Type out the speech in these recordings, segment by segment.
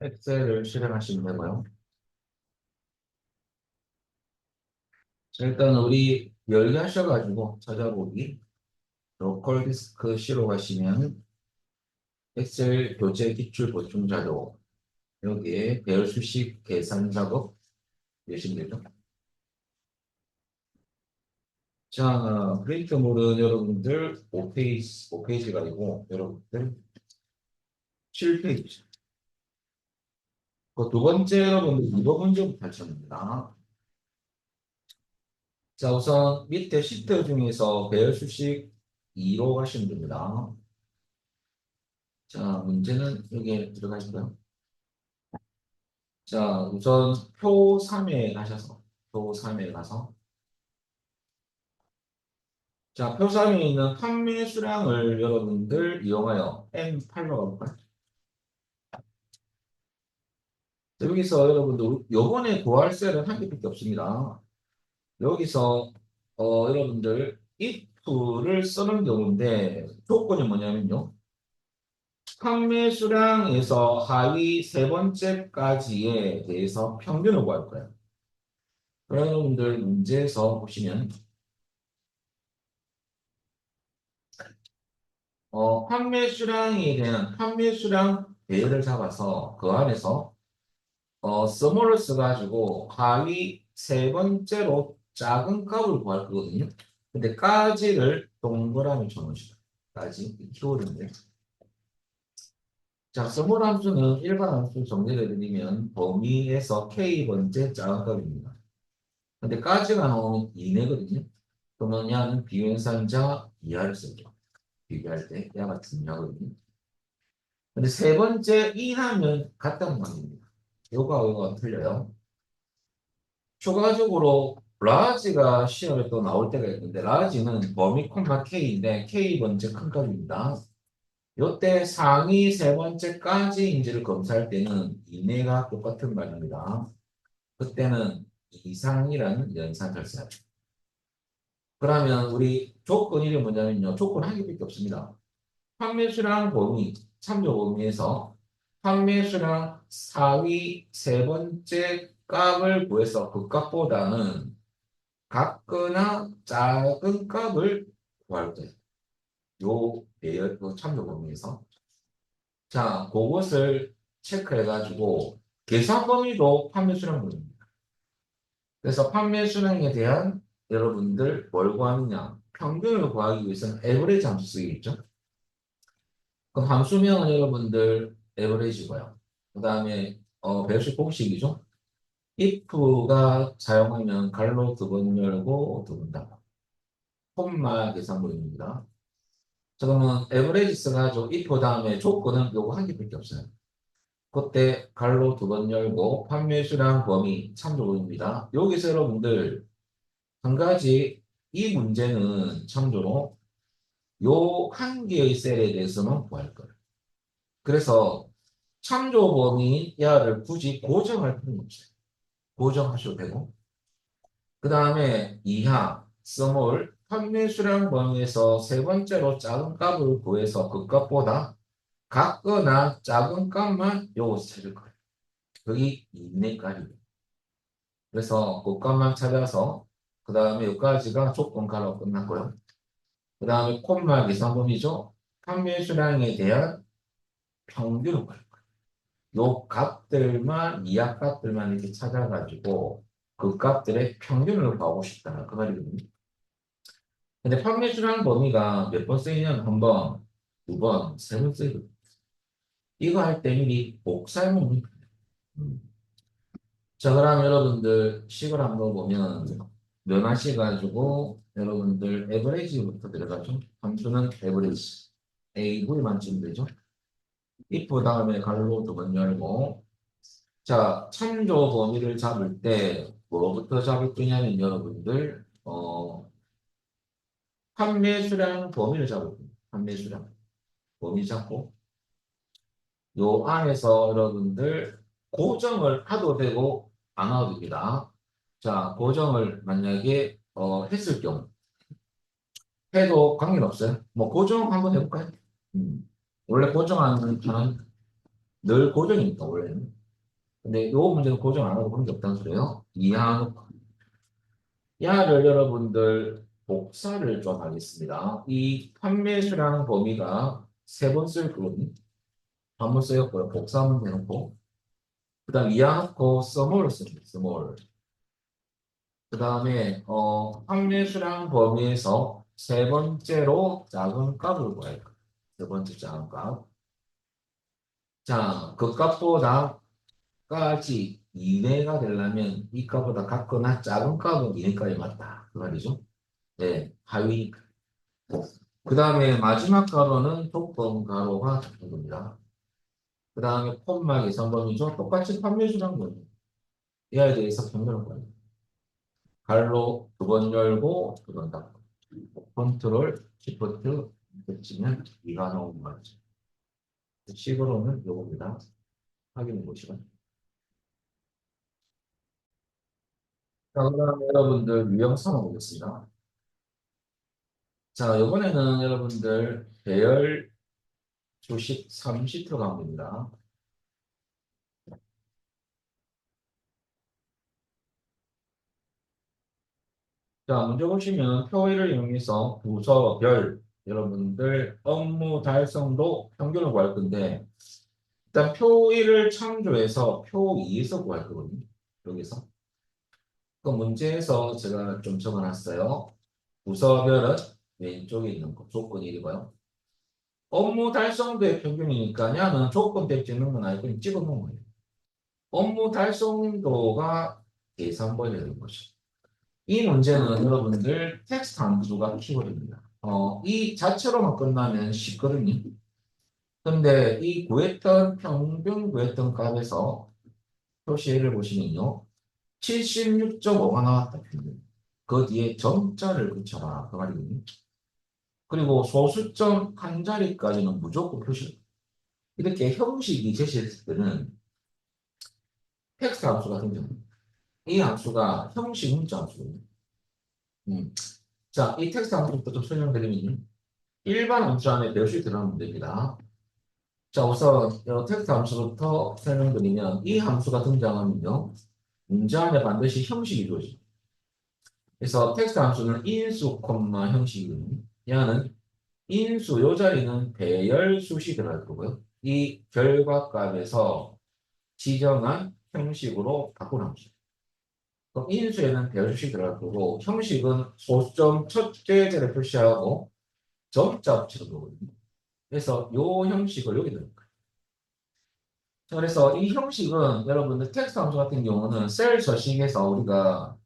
엑셀을 실행하시면 되고요. 자, 일단 우리 열기 하셔가지고 찾아보기 로컬 디스크 C로 가시면 엑셀 교재 기출 보충 자료 여기에 배열 수식 계산 작업 되시면 되죠. 자, 프린트물은 여러분들 5페이지가 아니고 여러분들 7페이지. 그 두 번째 여러분들 이거 문제부터 하셨습니다. 자, 우선 밑에 시트 중에서 배열 수식 2로 가시면 됩니다. 자, 문제는 여기에 들어가시고요. 자, 우선 표 3에 가셔서, 표 3에 가서, 자, 표 3에 있는 판매 수량을 여러분들 이용하여 M8로 가볼까요? 자, 여기서 여러분들, 요번에 구할 셀은 한 개밖에 없습니다. 여기서, 여러분들, if를 쓰는 경우인데, 조건이 뭐냐면요. 판매 수량에서 하위 세 번째까지에 대해서 평균을 구할 거예요. 여러분들 문제에서 보시면, 판매 수량에 대한 판매 수량 배열을 잡아서 그 안에서 서머를 써가지고 하위 세 번째로 작은 값을 구할 거거든요. 근데 까지를 동그라미 쳐놓으시다. 까지 키워드인데. 자, 서머 함수는 일반 함수 정리를 해드리면 범위에서 k 번째 작은 값입니다. 근데 까지가 나오면 이내거든요. 그러면 야는 비교현상자 이하를 쓰죠. 비교할 때 야가 중요하거든요. 근데 세 번째 이하면 같다는 말입니다. 요거가 틀려요. 추가적으로 라지가 시험에 또 나올 때가 있는데 라지는 범위 콤마 K인데 K 번째 큰 값입니다. 요때 상위 세 번째까지인지를 검사할 때는 이내가 똑같은 말입니다. 그때는 이상이라는 연산을 써요. 그러면 우리 조건 이름이 뭐냐면요. 조건 한 개밖에 없습니다. 판매수량 범위, 참조 범위에서 판매수량 상위 세 번째 값을 구해서 그 값보다는 같거나 작은 값을 구할 때, 요 배열, 그 참조 범위에서. 자, 그것을 체크해가지고 계산 범위도 판매수량 범위입니다. 그래서 판매수량에 대한 여러분들 뭘 구하느냐? 평균을 구하기 위해서는 에버리지 함수 쓰겠죠? 그럼 함수명은 여러분들 에버리지고요. 그 다음에 배수 공식이죠. if가 사용하면 갈로 두 번 열고 두 번 닫아. 콤마 계산물입니다. 자, 그러면 에버리지 써가지고 if 다음에 조건은 요거 한 개밖에 없어요. 그때 갈로 두 번 열고 판매수량 범위 참조입니다. 여기서 여러분들 한 가지 이 문제는 참조로 요 한 개의 셀에 대해서만 구할 거예요. 그래서 참조 범위 야를 굳이 고정할 필요는 없어요. 고정하셔도 되고. 그 다음에 이하, 스몰, 판매 수량 범위에서 세 번째로 작은 값을 구해서 그 값보다 같거나 작은 값만 요거 찾을 거예요. 여기 이내까지. 그래서 그 값만 찾아서 그 다음에 여기까지가 조건 가로 끝났고요. 그 다음에 콤마 계산범위죠. 판매 수량에 대한 평균을 구할 거예요. 요 값들만 이하 값들만 이렇게 찾아가지고 그 값들의 평균을 구하고 싶다 그 말이거든요. 근데 판매 수량 범위가 몇 번 쓰이냐면 한 번, 두 번, 세 번 쓰이거든요. 이거 할 때 미리 복사해놓으면 돼요. 자, 그럼 여러분들 식을 한번 보면 면하셔가지고 여러분들 에버리지부터 들어가죠. 함수는 에버리지. AV만 치면 되죠. if 다음에 가로 두 번 열고 자, 참조 범위를 잡을 때 뭐부터 잡을 거냐면 여러분들 판매 수량 범위를 잡을 겁니다. 판매 수량 범위 잡고 요 안에서 여러분들 고정을 해도 되고 안 해도 됩니다. 자, 고정을 만약에 했을 경우 해도 관계는 없어요. 뭐 고정 한번 해볼까요? 원래 고정하는 편은 늘 고정이니까 원래는. 근데 이 문제는 고정 안 하고 그런 게 없다는 소리예요. 이하놓고 야를 여러분들 복사를 좀 하겠습니다. 이 판매수량 범위가 세 번 쓸 거거든요. 한 번 쓰였고요. 복사 한번 해놓고 그 다음 이하놓고 써머를 씁니다. 써머. 그 다음에 판매수량 범위에서 세 번째로 작은 값을 구할 거예요. 세 번째 작은 값. 자, 그 값보다까지 이내가 되려면 이 값보다 같거나 작은 값은 이내까지 맞다. 그 말이죠. 네, 하위. 그 다음에 마지막 가로는 조건 가로가 되는 겁니다. 그 다음에 콤마 계산범위죠. 똑같이 판매수량 거예요. 이에 대해서 변경할 거예요. 갈로 두 번 열고 두 번 닫고 컨트롤 시프트 치면 이가 나오는 거죠. 식으로는 요겁니다. 확인해 보시고. 자, 그다음에 여러분들 유형 삼아 보겠습니다. 자, 이번에는 여러분들 배열 주식 3시 들어간 겁니다. 자, 문제 보시면 표의를 이용해서 부서별 여러분들 업무 달성도 평균을 구할 건데 일단 표1을 창조해서 표2에서 구할 거거든요. 여기서. 그 문제에서 제가 좀 적어놨어요. 부서별은 왼쪽에 있는 거, 조건 1이고요. 업무 달성도의 평균이니까 야는 조건 대 찍는 건 아니고 그냥 찍어놓은 거예요. 업무 달성도가 계산번이 되는 거죠. 이 문제는 여러분들 텍스트 함수가 키워드입니다. 이 자체로만 끝나면 쉽거든요. 근데 이 구했던 평균 구했던 값에서 표시를 보시면요. 76.5가 나왔다. 평균. 그 뒤에 점자를 붙여라. 그 말이거든요. 그리고 소수점 한 자리까지는 무조건 표시. 이렇게 형식이 제시했을 때는 텍스트 함수가 등장합니다. 이 함수가 형식 문자 함수거든요. 음. 자, 이 텍스트 함수부터 좀 설명드리면 일반 함수 안에 몇이 들어가면 됩니다. 자, 우선 텍스트 함수부터 설명드리면 이 함수가 등장하면요. 문제 안에 반드시 형식이 주어집니다. 그래서 텍스트 함수는 인수, 형식이거든요. 얘는 인수, 요 자리는 배열 수식이 들어갈 거고요. 이 결과값에서 지정한 형식으로 바꾸는 함수. 그럼 인수에는 배열 수식이 들어갈 거고, 형식은 소수점 첫째 자를 표시하고 점자 붙이는 거거든요. 그래서 요 형식을 여기 넣을 거예요. 자, 그래서 이 형식은 여러분들 텍스트 함수 같은 경우는 셀 저식에서 우리가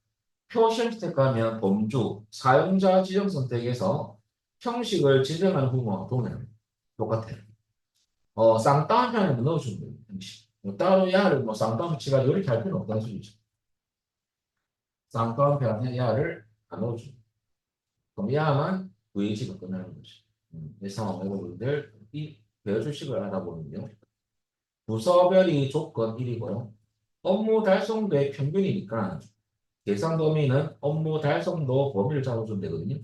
표 시험 스택 가면 범주, 사용자 지정 선택에서 형식을 지정하는 부분하고 동일합니다. 똑같아요. 쌍따옴표에 넣어주면 돼요. 형식. 뭐 따로 야를 뭐 쌍따옴표 치가 이렇게 할 필요는 없다는 소리죠. 쌍따옴표 안에 야를 안 넣어줍니다. 그럼 야만 VH가 끝나는 거죠. 그래서 여러분들 이 배열수식을 알아보면요. 부서별이 조건 1이고요. 업무 달성도의 평균이니까 계산 범위는 업무 달성도 범위를 잡아주면 되거든요.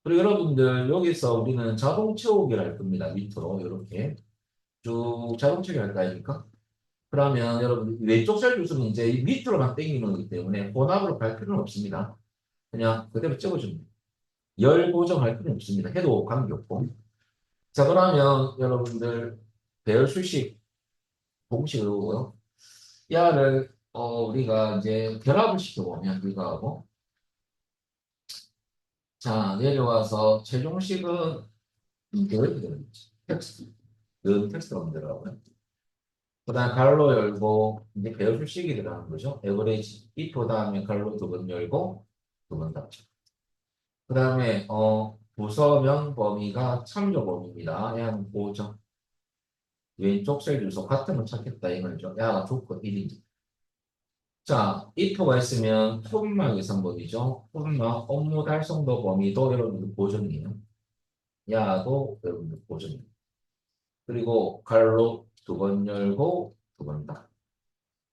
그리고 여러분들 여기서 우리는 자동 채우기를 할 겁니다. 밑으로 이렇게 쭉 자동 채우기 할까 아닙니까? 그러면 여러분 왼쪽 셀 주소는 이제 이 밑으로만 땡기는 거기 때문에 혼합으로 갈 필요는 없습니다. 그냥 그대로 찍어줍니다. 열 고정할 필요는 없습니다. 해도 관계없고. 자, 그러면 여러분들 배열 수식 공식으로고요. 야를 우리가 이제 결합을 시켜보면 이거하고 자 내려와서 최종식은 이렇게 되는 거지. 텍스트. 텍스트가 만들어가고요. 그 다음에 가로 열고 이제 배열 수식이 들어가는 거죠. 에버리지 if 다음에 가로 두 번 열고 두 번 닫죠. 그 다음에 부서명 범위가 참조 범위입니다. 얘는 보죠. 왼쪽 셀 주소 같은 걸 찾겠다 이거죠. 야가 조건 1입니다. 자, if가 있으면 콤마 계산법이죠. 콤마 업무 달성도 범위도 여러분들 보정이에요. 야도 여러분들 보정이에요. 그리고 가로 두 번 열고 두 번 닫고.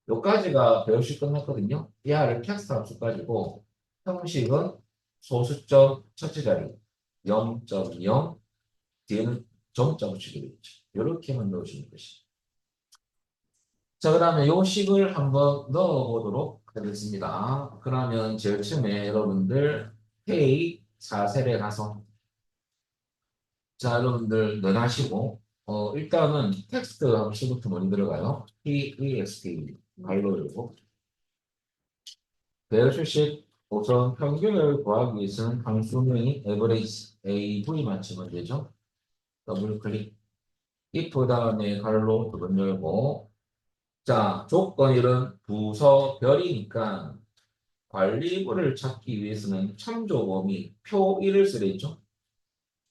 요까지가 배열식 끝났거든요. 야를 텍스트 함수까지고 형식은 소수점 첫째 자리 0.0 뒤에는 점자 붙이기로 했죠. 이렇게만 넣어주는 것이. 자, 그다음에 요 식을 한번 넣어보도록 하겠습니다. 그러면 제일 처음에 여러분들 K 4셀에 가서 자, 여러분들 넣어하시고 일단은 텍스트 함수부터 먼저 들어가요. text 발로 열고 배열 수식 우선 평균을 구하기 위해서는 함수명이 average AV 맞추면 되죠. 더블 클릭 if 다음에 가로 두 번 열고 자, 조건일은 부서별이니까 관리부를 찾기 위해서는 참조 범위 표 1을 쓰랬죠.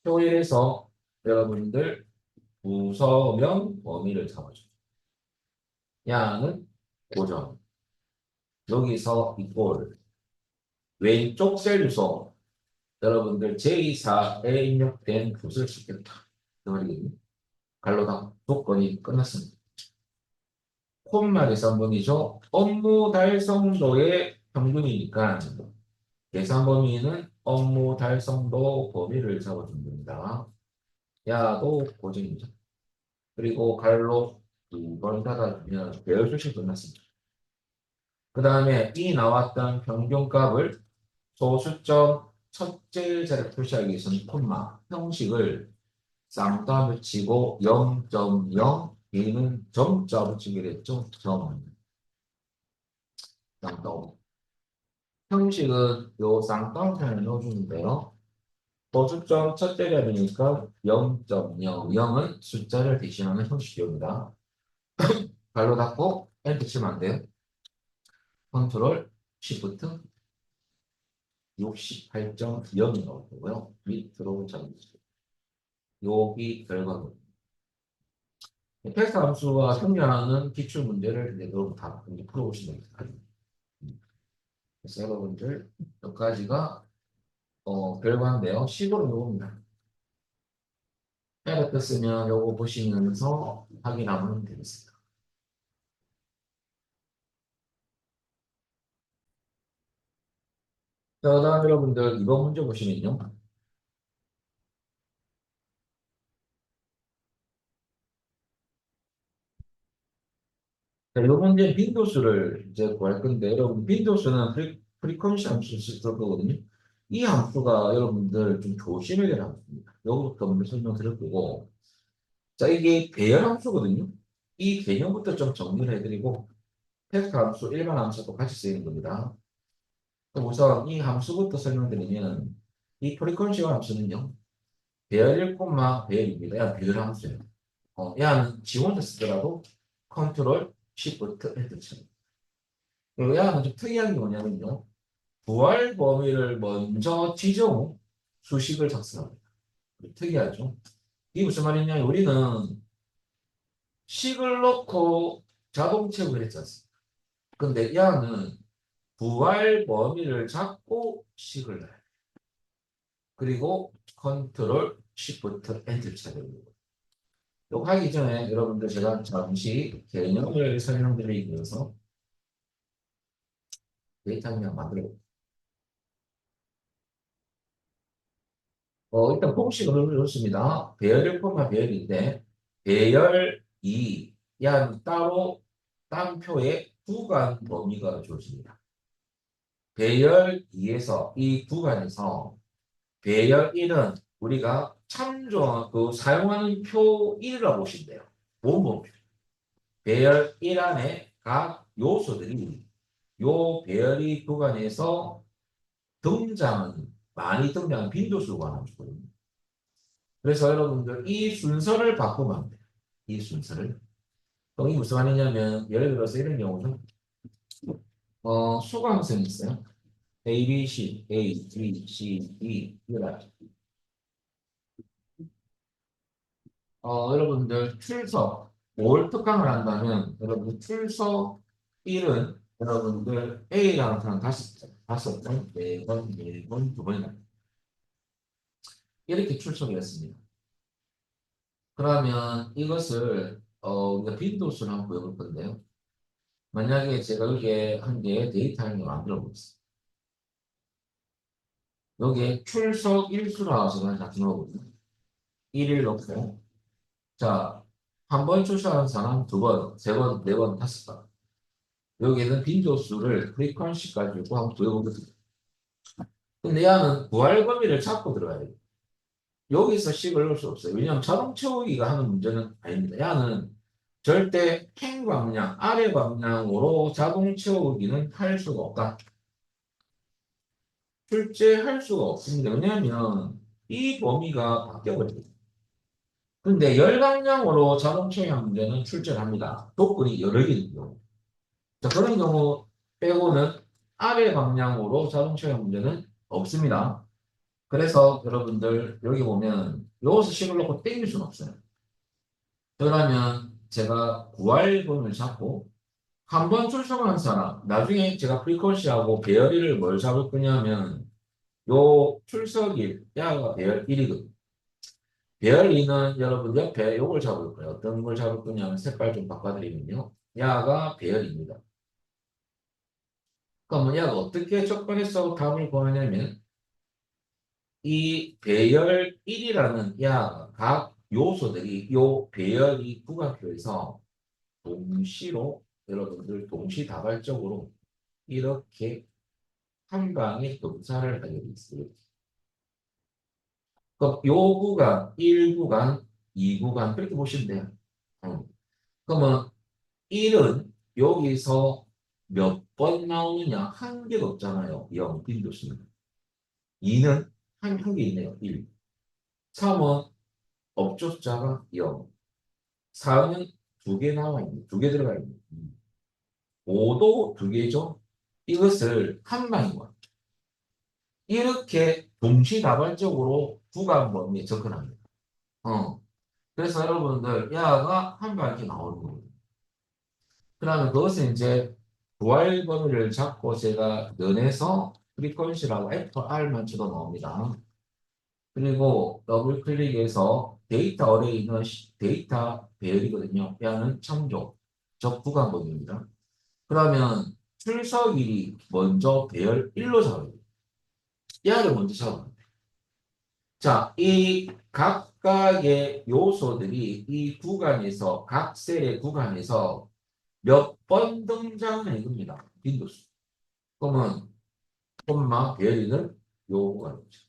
표 1에서 여러분들 부서명 범위를 잡아줘. 야는 고정. 여기서 이꼴 왼쪽 셀 주소 여러분들 J4에 입력된 붓을 쓰겠다. 그 말이거든요. 갈로다 조건이 끝났습니다. 콤마 계산범위죠. 업무 달성도의 평균이니까 계산 범위는 업무 달성도 범위를 잡아주면 됩니다. 야도 고정이죠. 그리고 갈로 두 번 닫아주면 배열 수식 끝났습니다. 그 다음에 이 나왔던 평균값을 소수점 첫째 자리에 표시하기 위해서는 콤마 형식을 쌍따 붙이고 0.0 B는 점자 붙이게 됐죠. 점 쌍따 형식은 요 쌍따옴표를 넣어주는데요. 소수점 첫째 자리니까 0.0 0은 숫자를 대신하는 형식입니다. 발로 닫고 엔터 치면 안 돼요. 컨트롤 시프트 68.0이 나올 거고요. 밑으로 잡으세요. 여기 결과물. 텍스트 함수와 성향하는 기출 문제를 이제 여러분 다 이제 풀어보시면 됩니다. 그래서 여러분들 여기까지가 결과인데요. 식으로 요겁니다. 에러 떴으면 요거 보시면서 확인하면 되겠습니다. 자, 그다음 여러분들 이번 문제 보시면요. 자, 이번 문제 빈도수를 이제 구할 건데 여러분 빈도수는 프리퀀시 함수 쓸 거거든요. 이 함수가 여러분들 좀 조심해야 될 함수입니다. 요거부터 먼저 설명드릴 거고 자, 이게 배열 함수거든요. 이 개념부터 좀 정리를 해드리고, 텍스트 함수, 일반 함수도 같이 쓰이는 겁니다. 그럼 우선 이 함수부터 설명드리면, 이 프리퀀시 함수는요, 배열 1, 배열입니다. 얘는 배열 함수예요. 얘는 지 혼자 쓰더라도 컨트롤, 시프트, 엔터 칩니다. 그리고 얘는 좀 특이한 게 뭐냐면요, 부활 범위를 먼저 지정 후 수식을 작성합니다. 특이하죠? 이게 무슨 말이냐, 우리는 식을 넣고 자동체육을 했지 않습니까? 근데 야는 부활 범위를 잡고 식을 넣어요. 그리고 컨트롤 시프트 엔터 쳐야 됩니다. 이거 하기 전에 여러분들 제가 잠시 개념을 설명드리기 위해서 데이터 그냥 만들어 볼게요. 일단 공식을 넣습니다. 배열 1, 배열인데 배열 2, 야 따로 딴 표에 구간 범위가 주어집니다. 배열 2에서 이 구간에서 배열 1은 우리가 참조 사용하는 표 1이라고 보시면 돼요. 원본표. 배열 1 안에 각 요소들이 요 배열이 구간에서 많이 등장하는 빈도수가 나오거든요. 그래서 여러분들 이 순서를 바꾸면 안 돼요. 이 순서를. 그럼 이 무슨 말이냐면 예를 들어서 이런 경우는 수강생이 있어요. A, B, C, A, B, C, D 이렇게 여러분들 출석 뭘 특강을 한다면 여러분 출석 1은 여러분들 A라는 사람 다섯 번, 네 번, 네 번, 두 번이나 이렇게 출석을 했습니다. 그러면 이것을 우리가 빈도수를 한번 보여볼 건데요. 만약에 제가 여기에 한 개의 데이터 한 개 만들어 보겠습니다. 여기에 출석 일수라 제가 잡힌 거거든요. 1을 넣고 자 한 번 출석한 사람 두 번, 세 번, 네 번, 다섯 번. 여기에는 빈도수를 프리퀀시 가지고 한번 구해보거든요. 근데 얘는 부활 범위를 잡고 들어가야 돼요. 여기서 식을 넣을 수 없어요. 왜냐하면 자동 채우기가 하는 문제는 아닙니다. 얘는 절대 행 방향, 아래 방향으로 자동 채우기는 할 수가 없다. 출제할 수가 없습니다. 왜냐하면 이 범위가 바뀌어버립니다. 근데 열 방향으로 자동 채우기 문제는 출제를 합니다. 조건이 여러 개인 경우. 자, 그런 경우 빼고는 아래 방향으로 자동 채우기 문제는 없습니다. 그래서 여러분들 여기 보면 여기서 식을 넣고 땡길 수는 없어요. 그러면 제가 구할분을 잡고 한 번 출석한 사람 나중에 제가 프리퀀시하고 배열일을 뭘 잡을 거냐면 요 출석일 야가 배열 1이거든요. 배열 2는 여러분 옆에 요걸 잡을 거예요. 어떤 걸 잡을 거냐면 색깔 좀 바꿔드리면요. 야가 배열입니다. 그러면 야가 어떻게 접근해서 답을 구하냐면 이 배열 1이라는 야가 각 요소들이 요 배열이 구간표에서 동시로 여러분들 동시다발적으로 이렇게 한 방에 검사를 하게 돼 있어요. 그럼 요 구간 1구간, 2구간 그렇게 보시면 돼요. 그러면 1은 여기서 몇 번 나오느냐 한 개도 없잖아요. 0 빈도수는. 2는 한 개 있네요. 1. 3은 업조 숫자가 0. 4는 두 개 나와 있네. 두 개 들어가 있네. 5도 두 개죠. 이것을 한 방인 거야. 이렇게 동시다발적으로 구간 범위에 접근합니다. 그래서 여러분들 야가 한 방 이렇게 나오는 거예요. 그러면 그것은 이제 부활 범위를 잡고 제가 면에서 프리퀀시라고 FR만 쳐도 나옵니다. 그리고 더블 클릭해서 데이터 어레이는 데이터 배열이거든요. 야는 참조, 적 구간 범위입니다. 그러면 출석일이 먼저 배열 1로 잡아요. 야를 먼저 잡아요. 자, 이 각각의 요소들이 이 구간에서 각 셀의 구간에서 몇 번 등장하는 겁니다. 빈도수. 그러면 콤마 배열이는 요 구간이죠.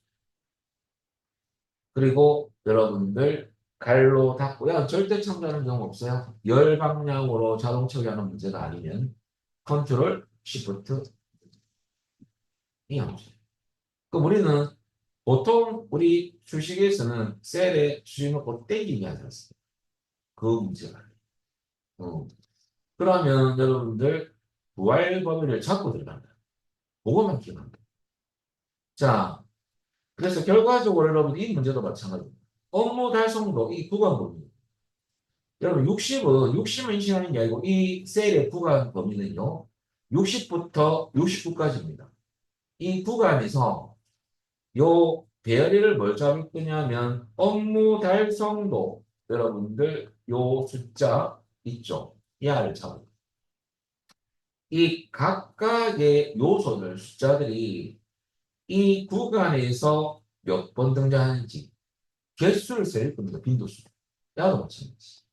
그리고 여러분들 갈로 닫고요. 절대 참조하는 경우 없어요. 열 방향으로 자동 처리하는 문제가 아니면 컨트롤 시프트 이 함수. 그 우리는 보통 우리 주식에서는 셀에 주식 놓고 땡기기 하지 않습니까? 그 문제가 아니에요. 그러면 여러분들 부활 범위를 잡고 들어간다. 그것만 기억합니다. 자, 그래서 결과적으로 여러분 이 문제도 마찬가지입니다. 업무 달성도 이 구간 범위. 여러분 60은 인식하는 게 아니고 이 셀의 구간 범위는요. 60부터 69까지입니다. 이 구간에서 요 배열이를 뭘 잡을 거냐면 업무 달성도 여러분들 요 숫자 있죠. 이하를 잡을 이 각각의 요소들 숫자들이 이 구간에서 몇 번 등장하는지 개수를 세일 겁니다. 빈도수. 야도 마찬가지.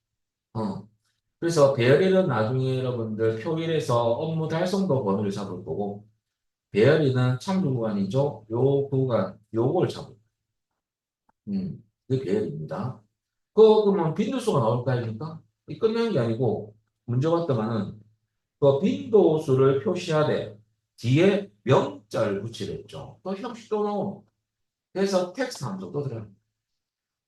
어. 그래서 배열이는 나중에 여러분들 표일에서 업무 달성도 범위를 잡을 거고 배열이는 참조 구간이죠. 요 구간 요걸 잡을 거예요. 그게 배열입니다. 그러면 빈도수가 나올 거 아닙니까? 이 끝나는 게 아니고 문제가 왔더만은 그 빈도수를 표시하되 뒤에 명자를 붙이랬죠. 또 형식도 나오고 그래서 텍스트 함수도 들어요.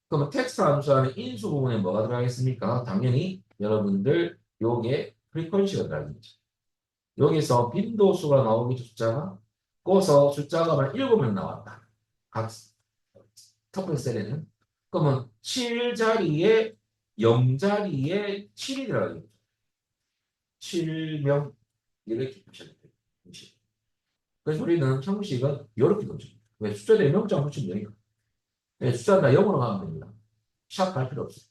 그러면 텍스트 함수 안에 인수 부분에 뭐가 들어가겠습니까? 당연히 여러분들 요게 프리퀀시가 들어가겠죠. 여기서 빈도수가 나오겠죠, 숫자가. 꺼서 숫자가 만 7명 나왔다. 각 터플 셀에는. 그러면 7 자리에 0 자리에 7이 들어가겠죠. 7명 이렇게 표시하게 돼요. 그래서 우리는 형식은 이렇게 놓습니다. 왜 숫자들이 명장 붙이면 되니까. 네, 숫자는 다 0으로 가면 됩니다. 샵 갈 필요 없어요.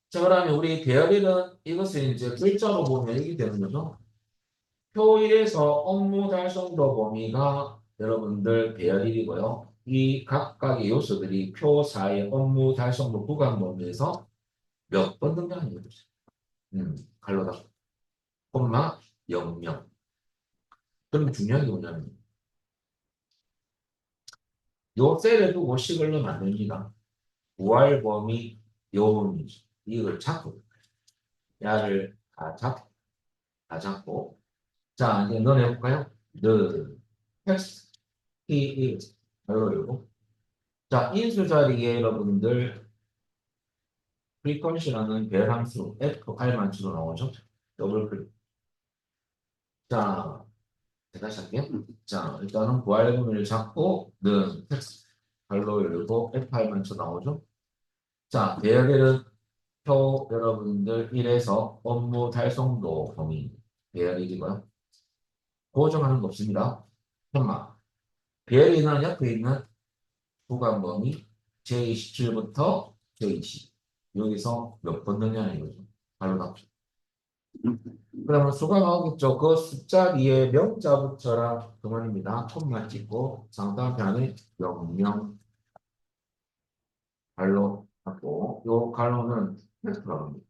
자, 그러면 우리 배열일은 이것을 이제 글자로 보면 이렇게 되는 거죠. 표일에서 업무 달성도 범위가 여러분들 배열일이고요. 이 각각의 요소들이 표4의 업무 달성도 구간 범위에서 몇 번 등장하는 거죠. 갈로다. 콤마 00. 그럼 중요한 게 뭐냐면 요 셀에 두고 식을 넣으면 안 됩니다. 부활 범위 요음이죠. 이걸 잡고 야를 다 잡고 자 이제 넣어볼까요? the text he is 바로 이거 자 인수 자리에 여러분들 프리퀀시라는 배함수 FR만 주로 나오죠. 더블 클릭 자 다시 할게요. 자 일단은 부활 범위를 잡고 the text 발로 열고 F8만 쳐 나오죠. 자, 배열은 표 여러분들 1에서 업무 달성도 범위 배열이고요. 고정하는 거 없습니다. 현마. 배열이는 옆에 있는 구간 범위 J27부터 J20. 여기서 몇 번 넣냐는 거죠. 바로 답죠. 그러면 수가 나오겠죠. 그 숫자 뒤에 명자 붙여라. 그만입니다. 콤마 찍고 상단표 안에 명령 갈로 하고 요 갈로는 텍스트라고 합니다.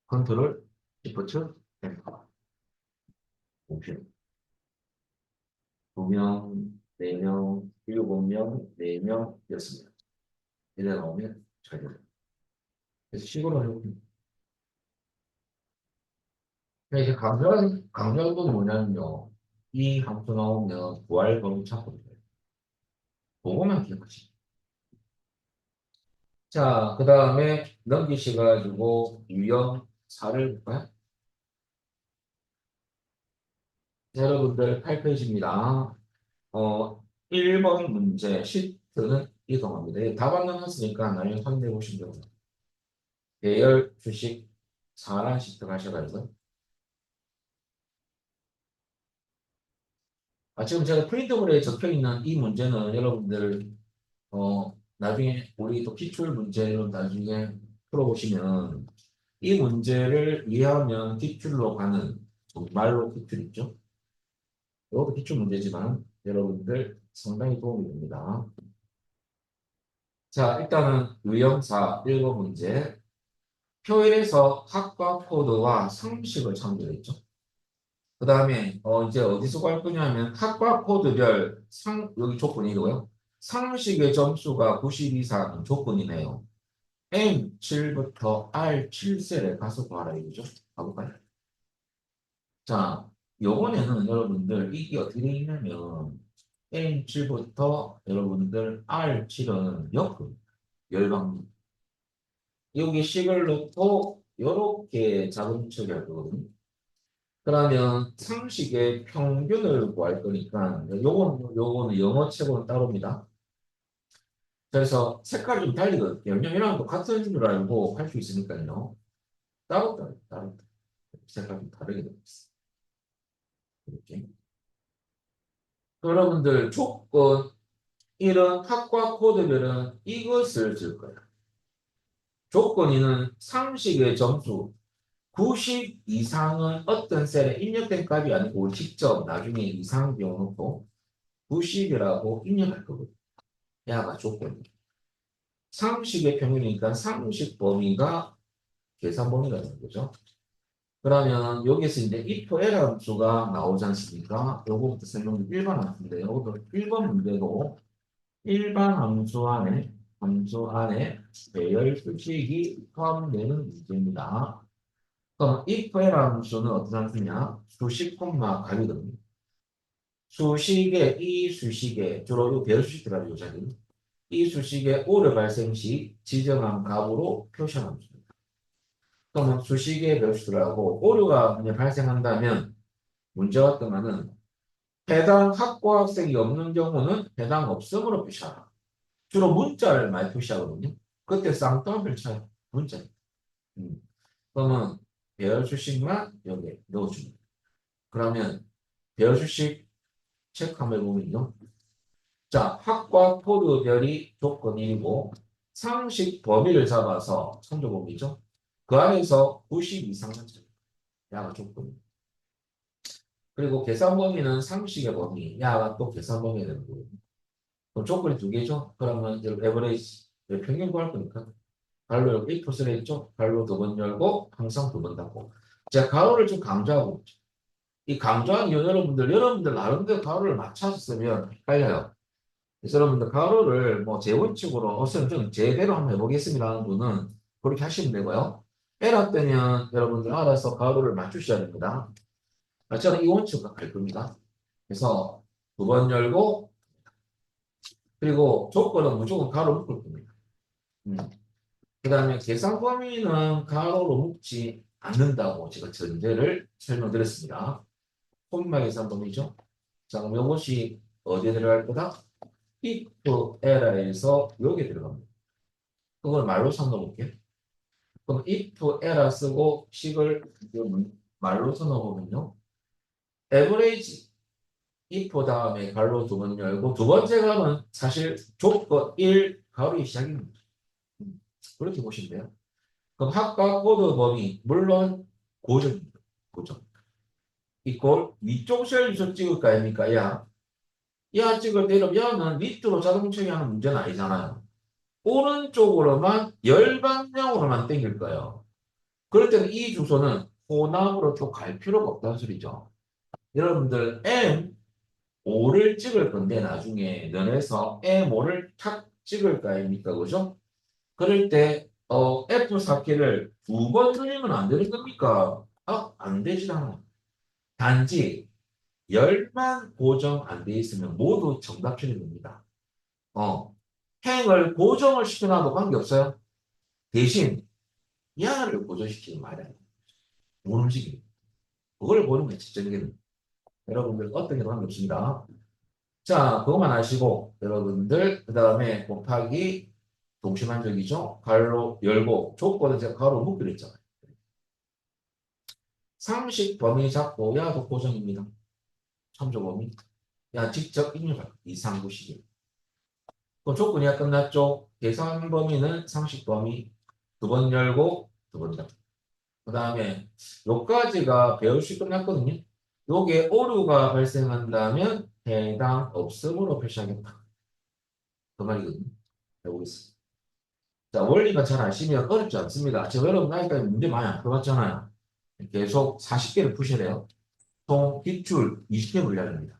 컨트롤 시프트 엔터. 옵션. 2명, 4명, 7명, 4명이었습니다. 이래 나오면 잘 돼요. 그래서 식으로 해볼게요. 이제 강조한 건 뭐냐면요. 이 함수 나오면 부활 범위 찾거든요. 그거만 기억하시죠. 자, 그 다음에 넘기셔가지고 유형 4를 볼까요? 여러분들 8페이지입니다. 1번 문제 시트는 이동합니다. 답안 나왔으니까 나중에 확인해 보시면 됩니다. 대열 주식 4란 시트 가셔가지고 지금 제가 프린터블에 적혀 있는 이 문제는 여러분들 나중에 우리 또 기출 문제로 나중에 풀어보시면 이 문제를 이해하면 기출로 가는 정말로 기출 있죠. 이것도 기출 문제지만 여러분들 상당히 도움이 됩니다. 자, 일단은 유형사 1번 문제. 표일에서 학과 코드와 상식을 참조했죠. 그 다음에 이제 어디서 구할 거냐면 학과 코드별 여기 조건이고요. 상식의 점수가 90 이상인 조건이네요. M7부터 R7셀에 가서 구하라 이거죠. 가볼까요? 자, 요번에는 여러분들 이게 어떻게 되어 있냐면 M7부터 여러분들 R7은 역금 열방 여기 식을 넣고 이렇게 작은 처리할 거거든요. 그러면 상식의 평균을 구할 거니까 요거는 영어 책으로는 따로입니다. 그래서 색깔이 좀 달리거든요. 왜냐면 같은 줄 알고 할 수 있으니까요. 따로 색깔이 좀 다르게 되어 있어요. 이렇게. 여러분들 조건 이런 학과 코드별은 이것을 쓸 거예요. 조건이는 상식의 점수 90 이상은 어떤 셀에 입력된 값이 아니고 직접 나중에 이상 비워놓고 90이라고 입력할 거거든요. 야가 조건. 상식의 평균이니까 상식 범위가 계산 범위가 되는 거죠. 그러면 여기서 이제 if l 함수가 나오지 않습니까? 요거부터 설명 일반 함수인데 요것도 1번 문제로 일반 함수 안에 배열 수식이 포함되는 문제입니다. 그럼 if l 함수는 어떤 함수냐? 수식 콤마 값이거든요. 이 수식에 주로 이 배열 수식 들어가요, 자리. 이 수식의 오류 발생 시 지정한 값으로 표시합니다. 그러면 수식의 변수라고 오류가 발생한다면 문제가 어떤 거는 해당 학과 학생이 없는 경우는 해당 없음으로 표시하라. 주로 문자를 많이 표시하거든요. 그때 쌍따옴표를 쳐요. 문자. 그러면 배열 수식만 여기에 넣어줍니다. 그러면 배열 수식 체크 한번 해보면요. 자, 학과 포르별이 조건 1이고 상식 범위를 잡아서 참조 범위죠. 그 안에서 90 이상은 야가 조건. 그리고 계산 범위는 상식의 범위, 야가 또 계산 범위가 되는 거예요. 그럼 조건이 두 개죠. 그러면 이제 에버레이지 평균 구할 거니까 가로 열고 if 쓰레 있죠? 가로 두 번 열고 항상 두 번 닫고. 제가 가로를 좀 강조하고 있죠. 이 강조한 이유 여러분들 나름대로 가로를 맞춰서 쓰면 헷갈려요. 그래서 여러분들 가로를 뭐 제 원칙으로 선생님 좀 제대로 한번 해보겠습니다 하는 분은 그렇게 하시면 되고요. 에라 때면 여러분들 알아서 가로를 맞추셔야 됩니다. 저는 이 원칙으로 갈 겁니다. 그래서 두 번 열고 그리고 조건은 무조건 가로 묶을 겁니다. 음. 그 다음에 계산 범위는 가로로 묶지 않는다고 제가 전제를 설명드렸습니다. 콤마 계산 범위죠. 자, 그럼 이것이 어디에 들어갈 거다? if 에라에서 여기에 들어갑니다. 그걸 말로 써놓을게요. 그럼 if 에라 쓰고 식을 말로 써놓으면요. average if 다음에 가로 두 번 열고 두 번째 가로는 사실 조건 1 가로의 시작입니다. 그렇게 보시면 돼요. 그럼 합과 코드 범위 물론 고정입니다. 고정. 이꼴 위쪽 셀 유서 찍을 거 아닙니까? 야 찍을 때 야는 밑으로 자동 처리하는 문제는 아니잖아요. 오른쪽으로만 열방향으로만 당길 거예요. 그럴 때는 이 주소는 호남으로 또 갈 필요가 없다는 소리죠. 여러분들 M5를 찍을 건데 나중에 면에서 M5를 탁 찍을 거 아닙니까? 그죠? 그럴 때 F4키를 두 번 누르면 안 되는 겁니까? 안 되지 않아. 단지 열만 고정 안 돼 있으면 모두 정답 처리됩니다. 어, 행을 고정을 시켜놔도 관계없어요. 대신 야를 고정시키는 말이야. 모음식이. 그걸 보는 게 직전개는. 여러분들 어떤 게도 관계없습니다. 자, 그것만 아시고 여러분들 그 다음에 곱하기 동시만족이죠. 가로 열고 조건은 제가 가로 묶기로 했잖아요. 상식 범위 잡고 야도 고정입니다. 참조 범위. 야 직접 입력할 이상구식이. 그 조건이 끝났죠. 계산 범위는 상식 범위 두 번 열고 두 번 닫고. 그 다음에 요까지가 배우시 끝났거든요. 요게 오류가 발생한다면 해당 없음으로 표시하겠다. 그 말이거든요. 해보겠습니다. 자, 원리가 잘 아시면 어렵지 않습니다. 제가 여러분 나이까지 문제 많이 안 풀어봤잖아요. 계속 40개를 푸셔야 돼요. 총 기출 20개 분려야 됩니다.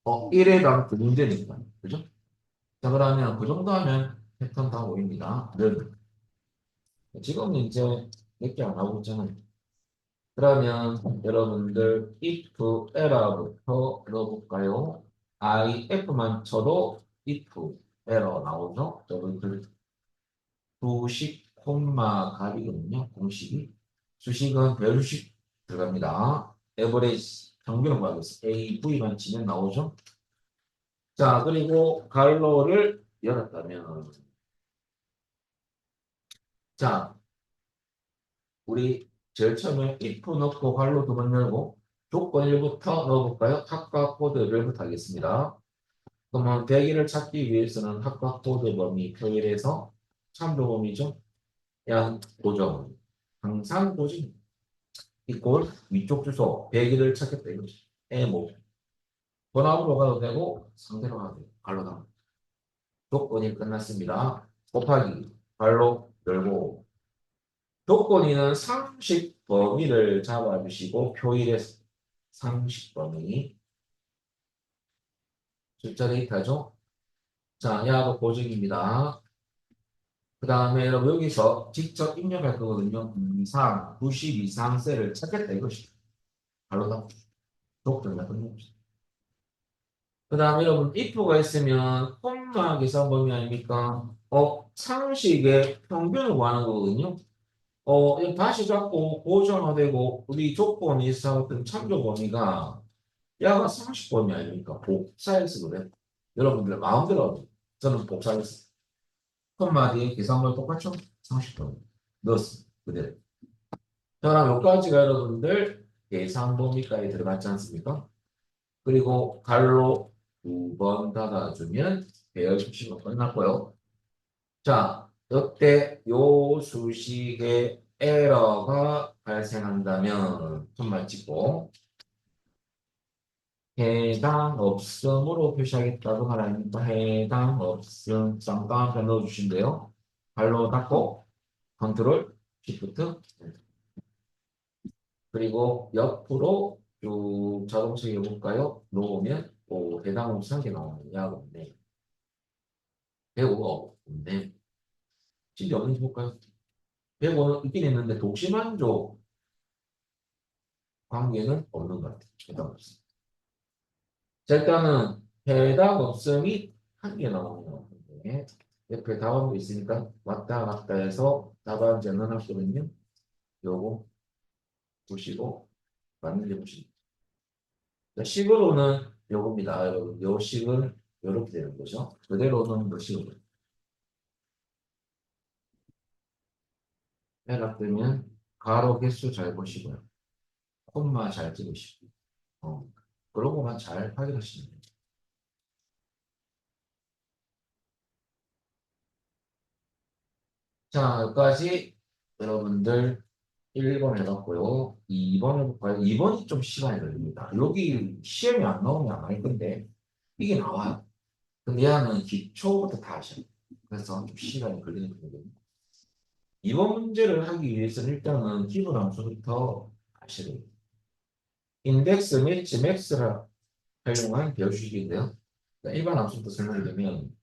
1회당 그 문제니까. 그죠? 자, 그러면 그 정도 하면 패턴 다 보입니다. 지금은 이제 몇 개 안 하고 있잖아요. 그러면 여러분들 if error부터 넣어볼까요? if만 쳐도 if error 나오죠? 여러분들 수식 콤마 값이거든요. 공식이. 수식은 배수식 들어갑니다. average 평균을 구하겠습니다. av만 치면 나오죠? 자, 그리고 갈로를 열었다면 자, 우리 제일 처음에 if 넣고 갈로 두 번 열고 조건 1부터 넣어볼까요? 합과 코드를 부탁하겠습니다. 그러면 대기를 찾기 위해서는 합과 코드 범위 표일에서 참조 범위죠. 양 고정. 항상 고정. 이꼴 위쪽 주소 100일을 찾겠다 이거지. 뭐 번호로 가도 되고 상대로 가도 되고 갈로 다 조건이 끝났습니다. 곱하기 발로 열고 조건이는 상식 범위를 잡아주시고 표일의 상식 범위 숫자 데이터죠. 자, 야도 고정입니다. 그 다음에 여러분 여기서 직접 입력할 거거든요. 이상 90 이상 셀을 찾겠다 이것이 발로 다 조건이나 끝냅시다. 그 다음에 여러분 if가 있으면 콤마 계산 범위 아닙니까? 상식의 평균을 구하는 거거든요. 이거 다시 잡고 고정화되고 우리 조건이 있었던 참조 범위가 야가 상식 범위 아닙니까? 복사해서 그래. 여러분들 마음대로 하죠. 저는 복사했어. 콤마 뒤에 계산물 똑같죠? 상식 범위 넣었습니다. 그대로. 자, 그럼 여기까지가 여러분들 계산 범위까지 들어갔지 않습니까? 그리고 갈로 두 번 닫아주면 배열 수식은 끝났고요. 자, 이때 요 수식에 에러가 발생한다면 손말 찍고 해당 없음으로 표시하겠다고 하라니까 해당 없음 쌍따옴표 넣어주신대요. 발로 닦고 컨트롤 시프트 그리고 옆으로 쭉 자동차 해볼까요? 놓으면 해당 옵션이 나오느냐 건데 105가 없는데 진짜 없는지 볼까요? 105는 있긴 있는데 독시만족 관계는 없는 것 같아요. 해당 없음. 자, 일단은 해당 없음이 한 개 나오는 것 같은데 옆에 답안도 있으니까 왔다 갔다 해서 답안 전환하시거든요. 요거 보시고 맞는지 보시고 자, 식으로는 요겁니다. 여러분. 요 식은 요렇게 되는 거죠. 그대로는 뭐 식으로 해락되면 가로 개수 잘 보시고요. 콤마 잘 찍으시고 그런 것만 잘 확인하시면 돼요. 자, 여기까지 여러분들 1번 해봤고요. 2번 해볼까요? 2번이 좀 시간이 걸립니다. 여기 시험이 안 나오면 안 할 건데 이게 나와요. 근데 얘는 기초부터 다 하셔야 돼요. 그래서 좀 시간이 걸리는 거거든요. 이번 문제를 하기 위해서는 일단은 기본 함수부터 아셔야 돼요. 인덱스 매치 맥스를 활용한 별수식인데요. 일반 함수부터 설명드리면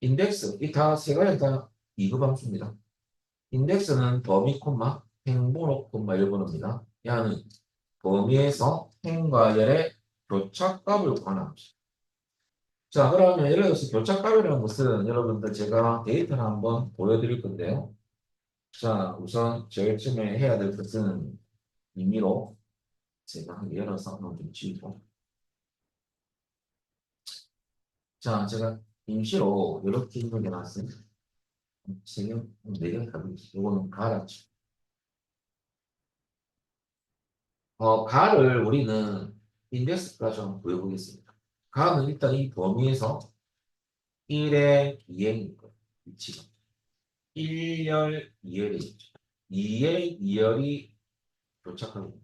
인덱스 이 다 세 가지 다 2급 함수입니다. 인덱스는 범위 콤마 행번호 콤마 1번호입니다. 얘는 범위에서 행과 열의 교차값을 구하는 함수. 자, 그러면 예를 들어서 교차값이라는 것은 여러분들 제가 데이터를 한번 보여드릴 건데요. 자, 우선 제일 처음에 해야 될 것은 임의로 제가 한 열어서 한번 좀 지우고. 자, 제가 임시로 이렇게 입력해 놨어요. 세 개, 네 개, 가고 있어요. 이거는 가라죠. 가를 우리는 인덱스가 좀 보여보겠습니다. 가는 일단 이 범위에서 1의 2행일 거예요. 위치가. 1열, 2열이 있죠. 2의 2열이 교착합니다.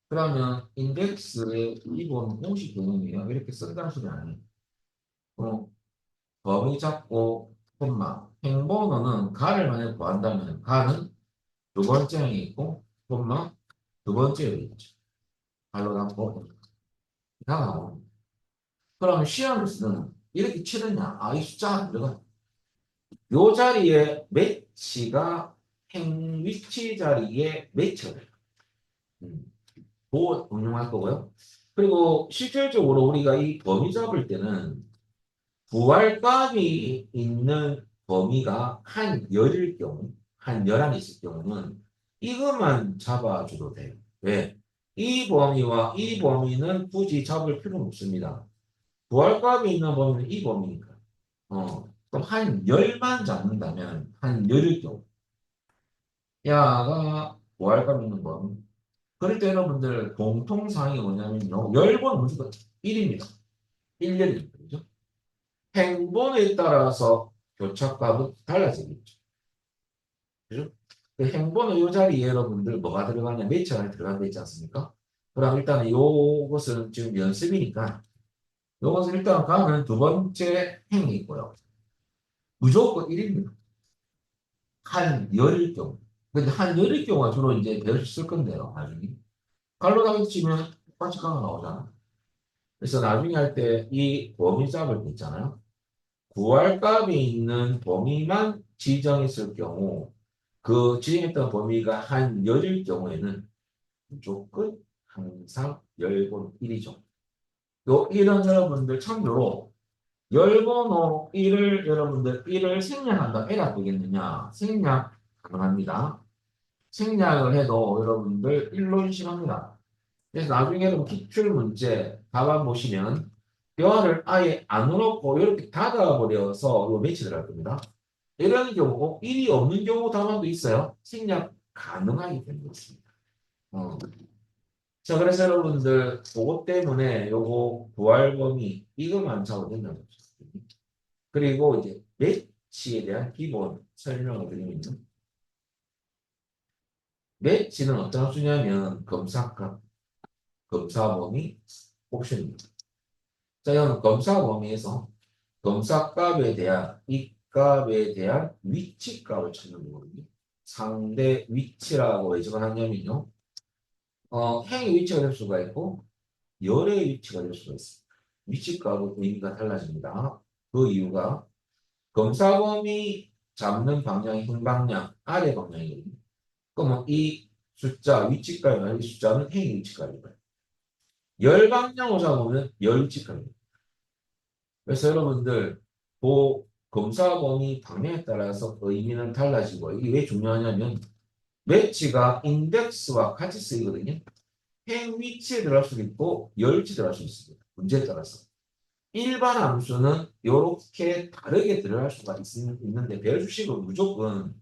그러면 인덱스의 기본 공식 개념이에요. 이렇게 쓴다는 소리 아니에요. 어, 범위 잡고 콤마 행번호는 가를 만약 구한다면 가는 두 번째 항이 있고 콤마 두 번째 열이 있죠. 발로 담고 가가 나옵니다. 그러면 시험에서는 이렇게 치느냐? 이 숫자가 들어가. 요 자리에 매치가 행 위치 자리에 매치가 돼요. 그거 응용할 거고요. 그리고 실질적으로 우리가 이 범위 잡을 때는 부활값이 있는 범위가 한 열일 경우, 한 열안이 있을 경우는 이것만 잡아줘도 돼요. 왜? 이 범위와 이 범위는 굳이 잡을 필요는 없습니다. 부활값이 있는 범위는 이 범위니까. 그럼 한 열만 잡는다면 한 열일 경우. 야가 부활값 있는 범위. 그럴 때 여러분들 공통사항이 뭐냐면요. 열번 무조건 1입니다. 1열입니다. 그죠? 행본에 따라서 교차값은 달라지겠죠. 그죠? 그 행본의 이 자리에 여러분들 뭐가 들어가냐, 매치 안에 들어간다 있지 않습니까? 그럼 일단 요것은 지금 연습이니까 요것은 일단 가는 두 번째 행이 있고요. 무조건 1입니다. 한 열일 경우. 근데 한 열일 경우가 주로 이제 배울 수 있을 건데요, 나중에. 갈로 다이트 치면 똑같이 가가 나오잖아. 그래서 나중에 할 때 이 범위 잡을 때 있잖아요. 구할값이 있는 범위만 지정했을 경우 그 지정했던 범위가 한 열일 경우에는 무조건 항상 열번 1이죠. 요 1은 여러분들 참고로 열번호 1을 여러분들 1을 생략한다. 에라 되겠느냐? 생략 가능합니다. 생략을 해도 여러분들 1로 인식합니다. 그래서 나중에 여러분 기출 문제 답안 보시면 뼈를 아예 안 넣고 이렇게 닫아버려서 요 매치 들어갈 겁니다. 이런 경우 1이 없는 경우 답안도 있어요. 생략 가능하기 때문에 그렇습니다. 어. 자, 그래서 여러분들 그것 때문에 요거 부활 범위 이거만 잡아도 된다는 거죠. 그리고 이제 매치에 대한 기본 설명을 드리면 매치는 어떤 수냐면 검사값, 검사 범위, 옵션입니다. 자, 이건 검사 범위에서 검사값에 대한 이 값에 대한 위치값을 찾는 거거든요. 상대 위치라고 왜 적어놨냐면요. 행의 위치가 될 수가 있고 열의 위치가 될 수가 있습니다. 위치값은 의미가 달라집니다. 그 이유가 검사범위 잡는 방향이 흰방향, 아래 방향이거든요. 그러면 이 숫자, 위치값이 이 숫자는 행의 위치값이고요. 열 방향으로 잡으면 열 위치값입니다. 그래서 여러분들 그 검사 범위 방향에 따라서 의미는 달라지고 이게 왜 중요하냐면 매치가 인덱스와 같이 쓰이거든요. 행 위치에 들어갈 수도 있고 열 위치에 들어갈 수 있습니다. 문제에 따라서. 일반 함수는 이렇게 다르게 들어갈 수가 있는데 배열수식은 무조건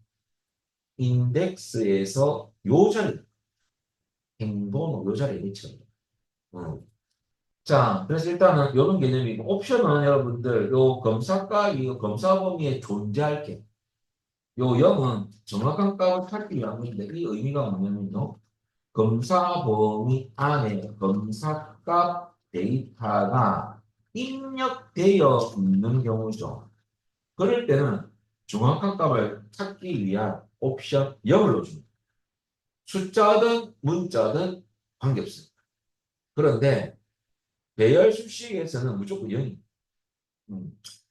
인덱스에서 요 자리, 행번호 요 자리에 위치합니다. 자, 그래서 일단은 이런 개념이고 옵션은 여러분들 요 검사가 이 검사 범위에 존재할 게 요 0은 정확한 값을 찾기 위한 건데 이 의미가 뭐냐면요. 검사 범위 안에 검사값 데이터가 입력되어 있는 경우죠. 그럴 때는 정확한 값을 찾기 위한 옵션 0을 넣어줍니다. 숫자든 문자든 관계없습니다. 그런데 배열 수식에서는 무조건 0입니다.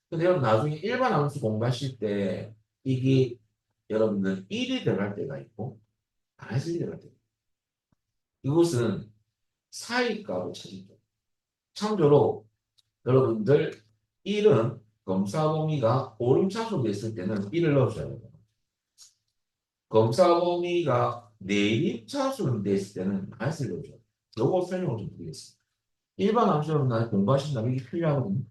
근데 여러분 나중에 일반 함수 공부하실 때 이게 여러분들 1이 들어갈 때가 있고 마이너스 1이 들어갈 때가 있고 이것은 사이값을 찾을 때 참조로 여러분들 1은 검사 범위가 오름차순 됐을 때는 1을 넣어줘야 돼요. 검사 범위가 내림차순 됐을 때는 마이너스를 넣어줘야 돼요. 요거 설명을 좀 드리겠습니다. 일반 함수 여러분들 공부하신다면 이게 필요하거든요.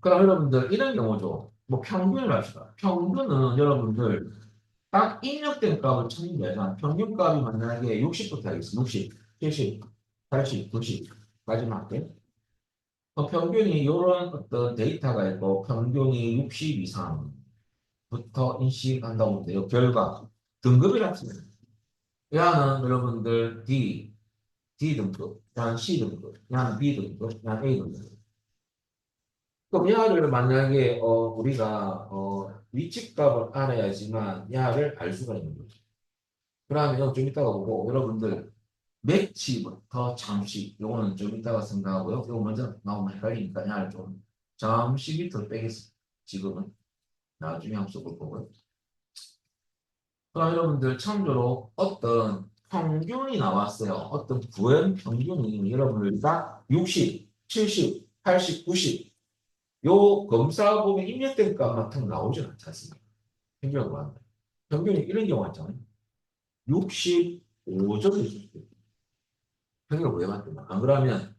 그럼 여러분들 이런 경우죠. 뭐 평균을 합시다. 평균은 여러분들 딱 입력된 값을 찾는 게 아니라 평균값이 만약에 60부터 하겠습니다. 60, 70, 80, 90 마지막 게. 평균이 이런 어떤 데이터가 있고 평균이 60 이상부터 인식한다고 돼요. 결과 등급이라고 씁니다. 야는 여러분들 D 등급, 야 C 등급, 야 B 등급, 야 A 등급. 그럼 야를 만약에 우리가 위치값을 알아야지만 야를 알 수가 있는 거죠. 그러면 좀 이따가 보고 여러분들 매치부터 잠시 요거는 좀 이따가 생각하고요. 요거 먼저 나오면 헷갈리니까 야를 좀 잠시 밑으로 빼겠습니다. 지금은 나중에 한번 써볼 거고요. 그럼 여러분들 참고로 어떤 평균이 나왔어요. 어떤 구현 평균이 여러분들 딱 60, 70, 80, 90 요 검사 보면 입력된 값만 딱 나오지 않지 않습니까? 평균이 많은데. 평균이 이런 경우가 있잖아요. 65점일 수 있어요. 평균을 왜 만드나? 안 그러면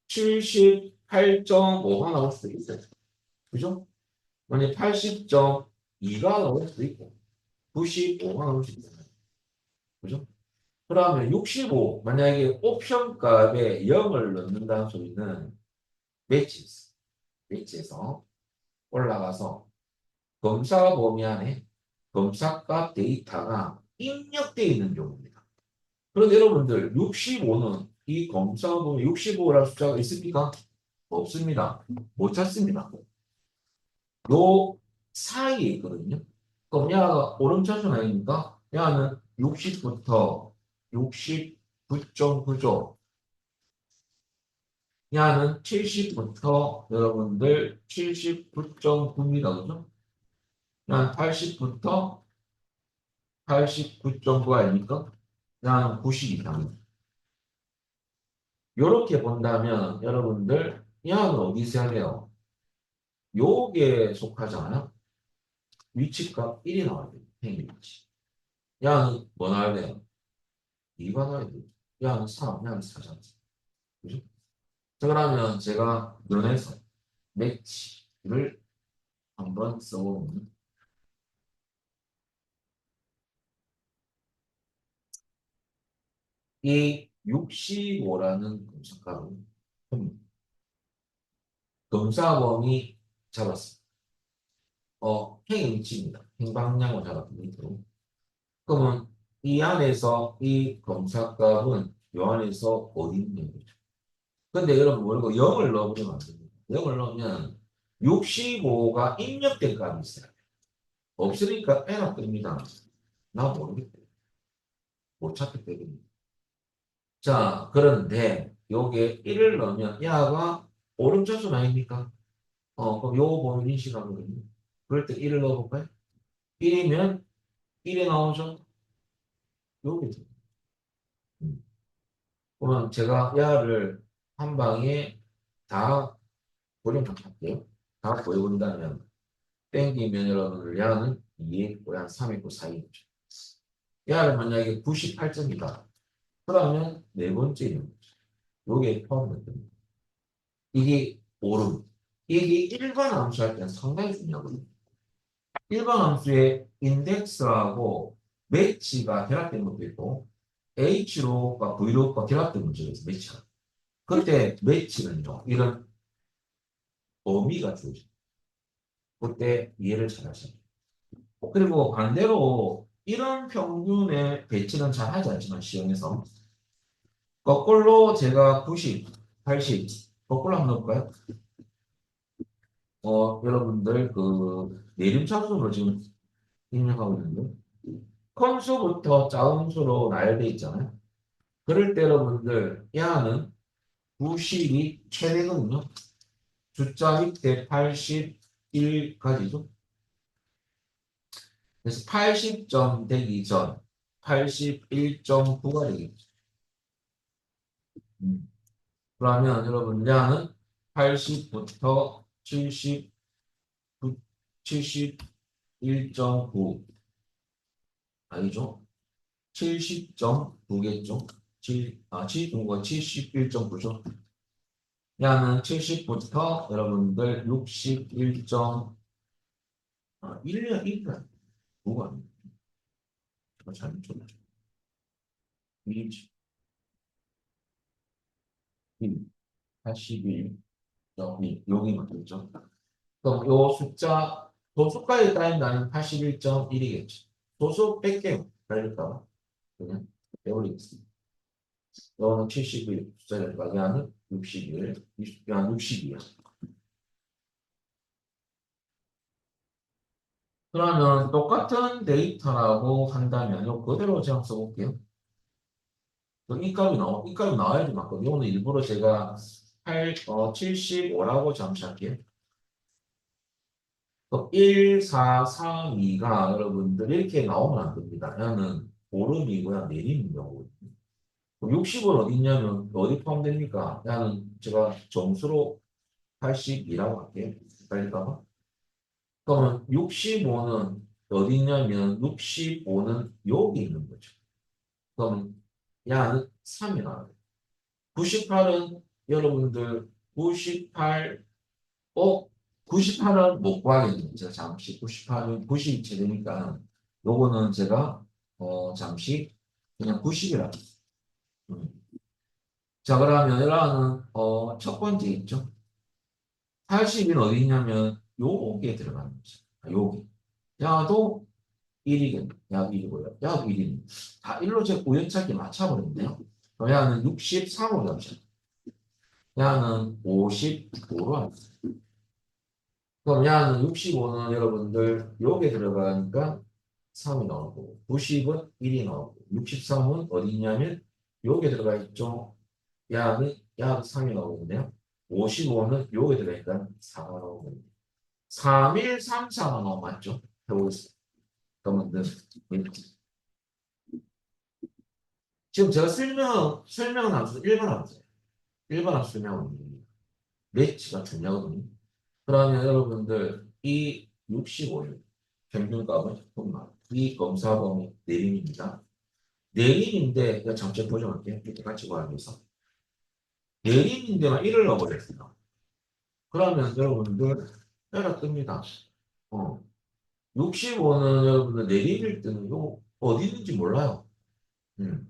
78.5가 나올 수도 있어요. 그죠? 만약 80.2가 나올 수도 있고 95가 나올 수도 있잖아요. 그죠? 그러면 65, 만약에 옵션 값에 0을 넣는다는 소리는 매치에서, 매치에서 올라가서 검사 범위 안에 검사값 데이터가 입력되어 있는 경우입니다. 그런데 여러분들 65는 이 검사 범위 65라는 숫자가 있습니까? 없습니다. 못 찾습니다. 요 사이에 있거든요. 그럼 야가 오름차순 아닙니까? 야는 60부터 69.9죠. 야는 70부터 여러분들 79.9입니다. 그죠? 야는 80부터 89.9 아닙니까? 야는 90 이상입니다. 요렇게 본다면 여러분들 야는 어디서 해야 돼요? 요게 속하잖아요. 위치값 1이 나와야 돼요. 행위 위치. 야는 뭐 나와야 돼요? 2가 나와야 돼요. 야는 3, 야는 4잖아요. 그죠? 자, 그러면 제가 면에서 매치를 한번 써보면 이 65라는 검사값은 검사범위 잡았습니다. 행의 위치입니다. 행방향을 잡았습니다. 그러면 이 안에서 이 검사값은 이 안에서 어디 있는 거죠? 근데 여러분 모르고 0을 넣어보면 안 됩니다. 0을 넣으면 65가 입력된 값이 있어요. 없으니까 에러 뜹니다. 나 모르겠대. 못 찾겠대. 자, 그런데 요게 1을 넣으면 야가 오름차순 아닙니까? 그럼 요 범위 인식하거든요. 그럴 때 1을 넣어볼까요? 1이면 1이 나오죠? 요게 돼. 음. 그러면 제가 야를 한 방에 다 고정할게요. 다 보여본다면 땡기면 여러분들 야는 2에 있고 야 3에 있고 4에 있죠. 야를 만약에 98점이다. 그러면 네 번째 있는 거죠. 요게 포함됩니다. 이게 오름. 이게 일반 함수할 때는 상당히 중요하거든요. 일반 함수의 인덱스하고 매치가 결합된 것도 있고 H로가 V로가 결합된 문제가 있어요. 매치가. 그때 매치는요. 이런 의미가 주어져요. 그때 이해를 잘 하셔야 돼요. 그리고 반대로 이런 평균의 배치는 잘 하지 않지만 시험에서 거꾸로 제가 90, 80 거꾸로 한번 넣을까요? 여러분들 그 내림차순으로 지금 입력하고 있는데 큰 수부터 작은 수로 나열돼 있잖아요. 그럴 때 여러분들 야는 90이 최대거든요. 숫자 밑에 81까지죠. 그래서 80점 되기 전 81.9가 되겠죠. 음. 그러면 여러분 야는 80부터 70, 71.9 아니죠? 70.9겠죠? 71.9죠? 야는 70부터 여러분들 61점, 1년 1년 9가 아닙니다. 잘못 쳤죠. 1, 81.2, 여기 맞겠죠? 그럼 요 숫자, 도수까지 따진다면 81.1이겠죠. 도수 뺄게요. 그러니까 그냥 빼버리겠습니다. 너는 71, 숫자를 가게하는 61, 62야. 그러면 똑같은 데이터라고 한다면 요 그대로 제가 써볼게요. 이 값이 이 값이 나와야지 맞거든요. 오늘 일부러 제가 75라고 잠시할게요. 1, 4, 3, 2가 여러분들 이렇게 나오면 안 됩니다. 얘는 오름이고요. 내리는 경우거든요. 60은 어디 있냐면 어디 포함됩니까? 얘는 제가 정수로 82라고 할게요. 헷갈릴까봐. 그러면 65는 어디 있냐면 65는 여기 있는 거죠. 그러면 야는 3이 나와요. 98은 여러분들 98, 98은 못 구하겠네요. 제가 잠시 98은 90이 되니까 요거는 제가 잠시 그냥 90이라. 음. 자 그러면 이라는 첫 번째 있죠. 80은 어디 있냐면 요기에 들어가는 거죠. 여기. 야도 1이겠네. 야 1이고요. 야도 1이네. 다 1로 제 우연찮게 맞춰버렸네요. 야는 63으로 잡죠. 야는 55로 하죠. 그럼 야는 65는 여러분들 여기에 들어가니까 3이 나오고 90은 1이 나오고 63은 어디 있냐면 여기에 들어가 있죠. 야도 3이 나오거든요. 55는 여기에 들어가니까 4가 나오거든요. 3, 1, 3, 4가 나오면 맞죠? 해보겠습니다. 그러면 지금 제가 설명은 안 써요. 일반 함수. 일반 함수 설명은 없습니다. 매치가 중요하거든요. 그러면 여러분들 이 65일 평균값은 조금만 이 검사범위 내림입니다. 내림인데 이거 잠시 보정할게요. 이렇게 같이 구하기 위해서 내림인데만 1을 넣어버렸어요. 그러면 여러분들 에러 뜹니다. 어, 65는 여러분들 내림일 때는 요 어디 있는지 몰라요. 음.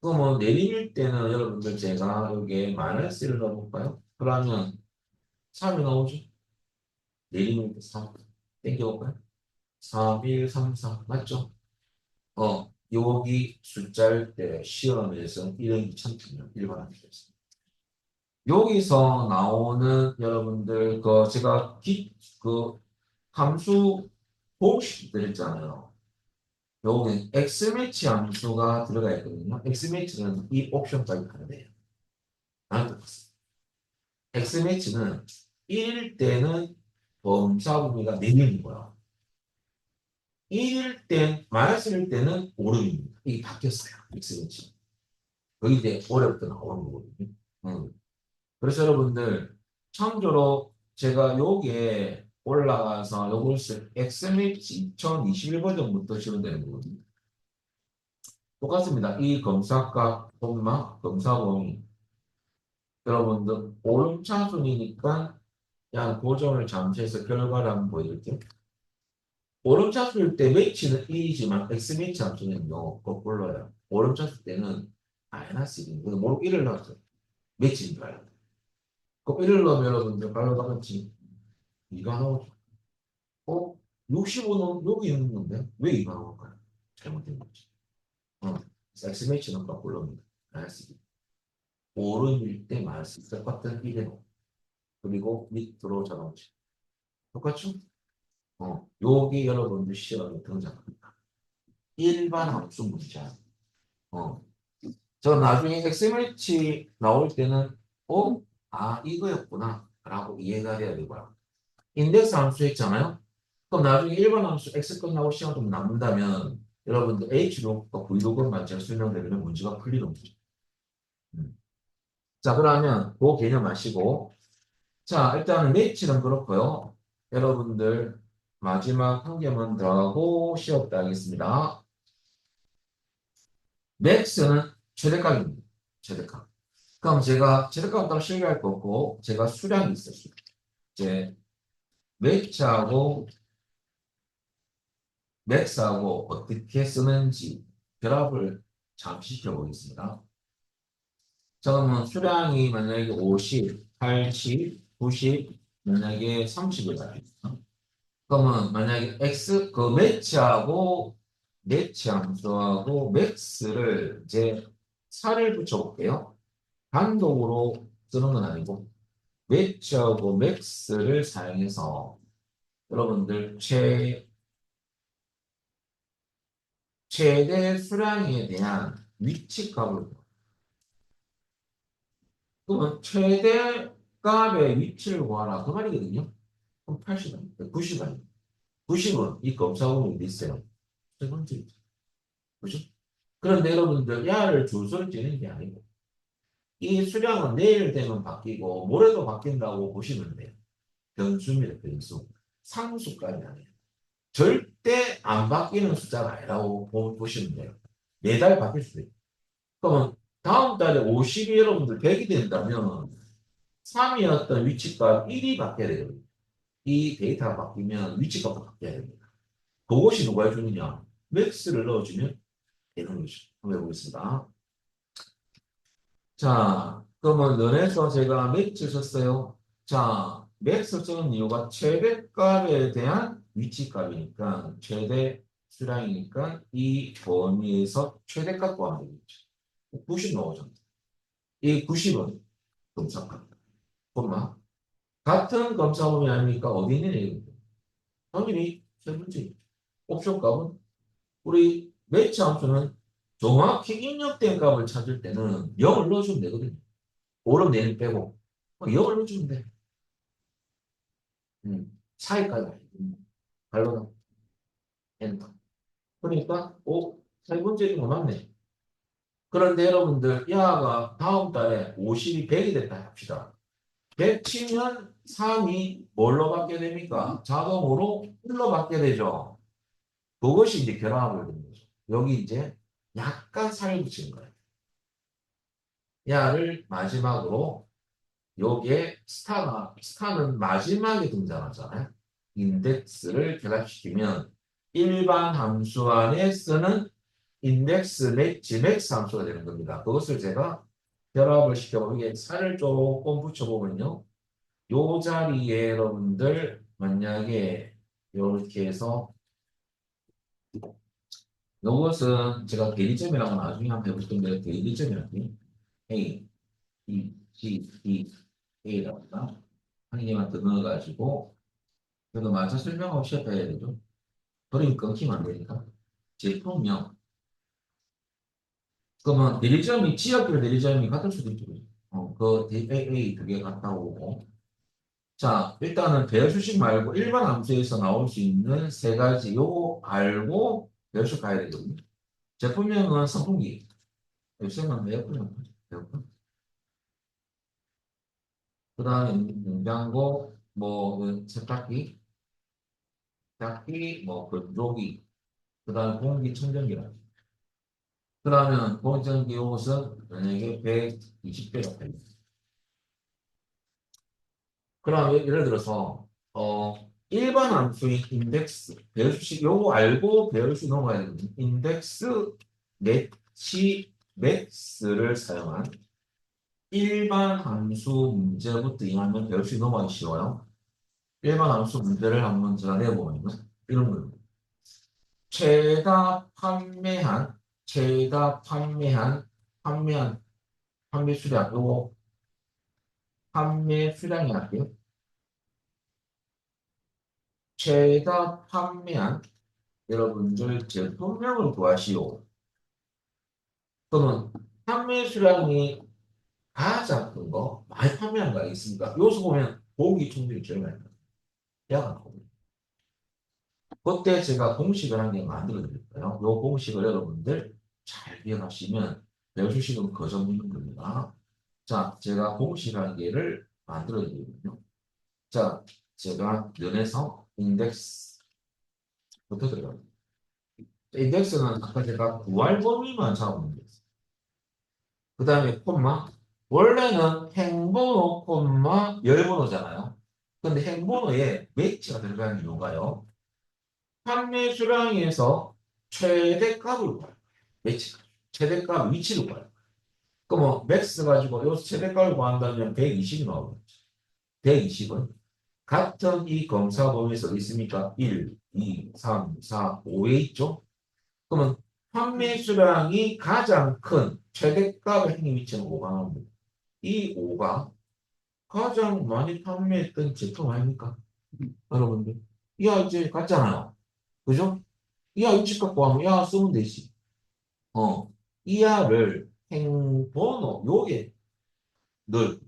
그러면 내림일 때는 여러분들 제가 여기에 마이너스를 넣어볼까요? 그러면 3이 나오죠? 내림일 때 3. 땡겨볼까요? 4, 1, 3, 4 맞죠? 여기 숫자일 때 시험에서 이런 2000점 일반화되겠습니다. 여기서 나오는 여러분들 그 제가 그 함수 공식 드렸잖아요. 여기 x매치 함수가 들어가 있거든요. x매치는 이 옵션까지 가야 나는 x매치는 1일 때는 범사 범위가 4명인 거야. 1일 때, 마이너스 1일 때는 5름입니다. 이게 바뀌었어요. x매치. 그게 이제 어렵게 나오는 거거든요. 음. 그래서 여러분들 참고로 제가 요게 올라가서 요걸 쓸 XMH 2021 버전부터 씌우면 되는 거거든요. 똑같습니다. 이 검사값, 검사범위. 여러분들 오름차순이니까 그냥 고정을 잠시해서 결과를 한번 보여드릴게요. 오름차순일 때 매치는 1이지만 XMH 함수는요 거꾸로요. 오름차순 때는 마이너스 1인 거예요. 모르고 1을 넣었어요. 매치인 줄 알아요. 그 1을 넣으면 여러분들 발로 나갔지. 이가 나오죠. 65는 여기 있는 건데 왜 이가 나올까요? 잘못된 거지. 어, 섹스매치는 거꾸로입니다. 마이너스 2. 오른일 때 마이너스 똑같은 1에 그리고 밑으로 잡아오지. 똑같죠? 여기 여러분들 시험에 등장합니다. 일반 함수 문자. 어, 저 나중에 엑스매치 나올 때는 이거였구나 라고 이해가 돼야 되고요. 인덱스 함수 했잖아요. 그럼 나중에 일반 함수 x 끝나고 시간 좀 남는다면 여러분들 h로과 v로그만 제가 설명드리면 문제가 풀리는 거죠. 음. 자, 그러면 그 개념 아시고 자, 일단 매치는 그렇고요. 여러분들 마지막 한 개만 더 하고 쉬었다 하겠습니다. 맥스는 최대값입니다. 최대값. 그럼 제가 최대값 따로 실기할 거 없고 제가 수량이 있어요. 이제 매치하고 맥스하고 어떻게 쓰는지 결합을 잠시 시켜보겠습니다. 자, 그러면 수량이 만약에 50, 80, 90, 만약에 30을 가요. 그러면 만약에 x 그 매치 함수하고 맥스를 이제 4를 붙여볼게요. 단독으로 쓰는 건 아니고 매치하고 맥스를 사용해서 여러분들 최대 수량에 대한 위치값을 그러면 최대 값의 위치를 구하라 그 말이거든요. 그럼 80원, 90원. 90원 이 검사하고 어디 있어요? 세 번째. 그죠? 그런데 여러분들 야를 줄서를 찌는 게 아니고 이 수량은 내일 되면 바뀌고 모레도 바뀐다고 보시면 돼요. 변수입니다. 변수. 상수까지 아니에요. 절대 안 바뀌는 숫자가 아니라고 보시면 돼요. 매달 바뀔 수도 있고. 그러면 다음 달에 50이 여러분들 100이 된다면 3이었던 위치값 1이 바뀌어야 되거든요. 이 데이터가 바뀌면 위치값도 바뀌어야 됩니다. 그것이 누가 해주느냐? 맥스를 넣어주면 되는 거죠. 한번 해보겠습니다. 자, 그러면 런에서 제가 맥스 썼어요. 자, 맥스 쓰는 이유가 최대값에 대한 위치값이니까 최대 수량이니까 이 범위에서 최대값 구하면 되겠죠. 90 넣어줘. 이 90은 검사값. 콤마. 같은 검사 범위 아니니까 어디 있는 얘기입니다. 확률이 세 번째. 옵션 값은 우리 매치 함수는 정확히 입력된 값을 찾을 때는 0을 넣어주면 되거든요. 5를 내는 빼고 0을 넣어주면 돼. 차이까지 발로다 엔터. 그러니까 세 번째 중 맞네. 그런데 여러분들 야가 다음 달에 50이 100이 됐다 합시다. 100 치면 3이 뭘로 받게 됩니까? 자동으로 1로 받게 되죠. 그것이 이제 결합을 되는 거죠. 여기 이제 약간 살을 붙이는 거예요. 야를 마지막으로 여기에 스타는 마지막에 등장하잖아요. 인덱스를 결합시키면 일반 함수 안에 쓰는 인덱스 매치 맥스 함수가 되는 겁니다. 그것을 제가 결합을 시켜보면 이게 살을 조금 붙여보면요. 요 자리에 여러분들 만약에 이렇게 해서 요것은 제가 대리점이라고 나중에 한번 해볼 건데 대리점이라고 A, B, G, E, A라고 한 개만 더 넣어가지고 그래도 맞춰 설명 없이 해야 되죠. 그림 끊기면 안 되니까. 제품명. 그러면 대리점이 지역별 대리점이 같을 수도 있죠. 그 AA 두 개 같다 오고. 자, 일단은 배열수식 말고 일반 함수에서 나올 수 있는 세 가지 요거 알고 배열수식 가야 되거든요. 제품명은 선풍기. 요새는 에어컨, 에어컨. 그 다음에 냉장고, 뭐 세탁기, 세탁기, 뭐 건조기. 그 다음에 공기청정기라. 그러면 공기청정기 요것은 만약에 120배가 됩니다. 그럼 예를 들어서 일반 함수인 인덱스 배열수식 요거 알고 배열수 넘어가야 되거든요. 인덱스 매치 맥스를 사용한 일반 함수 문제부터 이해하면 배열수식 넘어가기 쉬워요. 일반 함수 문제를 한번 제가 내보면 이런 거예요. 최다 판매한 최다 판매한 판매 수량 요거 판매 수량이 할게요. 최다 판매한 여러분들 제품명을 구하시오. 그러면 판매 수량이 가장 큰 거, 많이 판매한 거 있습니까? 여기서 보면 공기청정기 제일 많이 나요. 약간 거. 그때 제가 공식을 한 개 만들어 드릴까요? 이 공식을 여러분들 잘 기억하시면 배워주시는 그 정도는 겁니다. 자, 제가 공식 한 개를 만들어 드리거든요. 자, 제가 면에서 인덱스부터 들어가요. 인덱스는 아까 제가 구할 범위만 잡으면 돼요. 그 다음에 콤마. 원래는 행번호, 콤마, 열번호잖아요. 근데 행번호에 매치가 들어가는 이유가요. 판매 수량에서 최대값을 구해요. 매치. 최대값 위치를 구해요. 그러면 맥스 가지고 여기서 최대값을 구한다면 120이 나오겠죠. 120은 같은 이 검사 범위에서 어디 있습니까? 1, 2, 3, 4, 5에 있죠? 그러면 판매 수량이 가장 큰 최대값의 행위 위치는 5가 나옵니다. 이 5가 가장 많이 판매했던 제품 아닙니까? 여러분들. 야, 이제 같잖아요. 그죠? 야, 위치값 구하면 야 쓰면 되지. 어. 이하를 행번호 요게 늘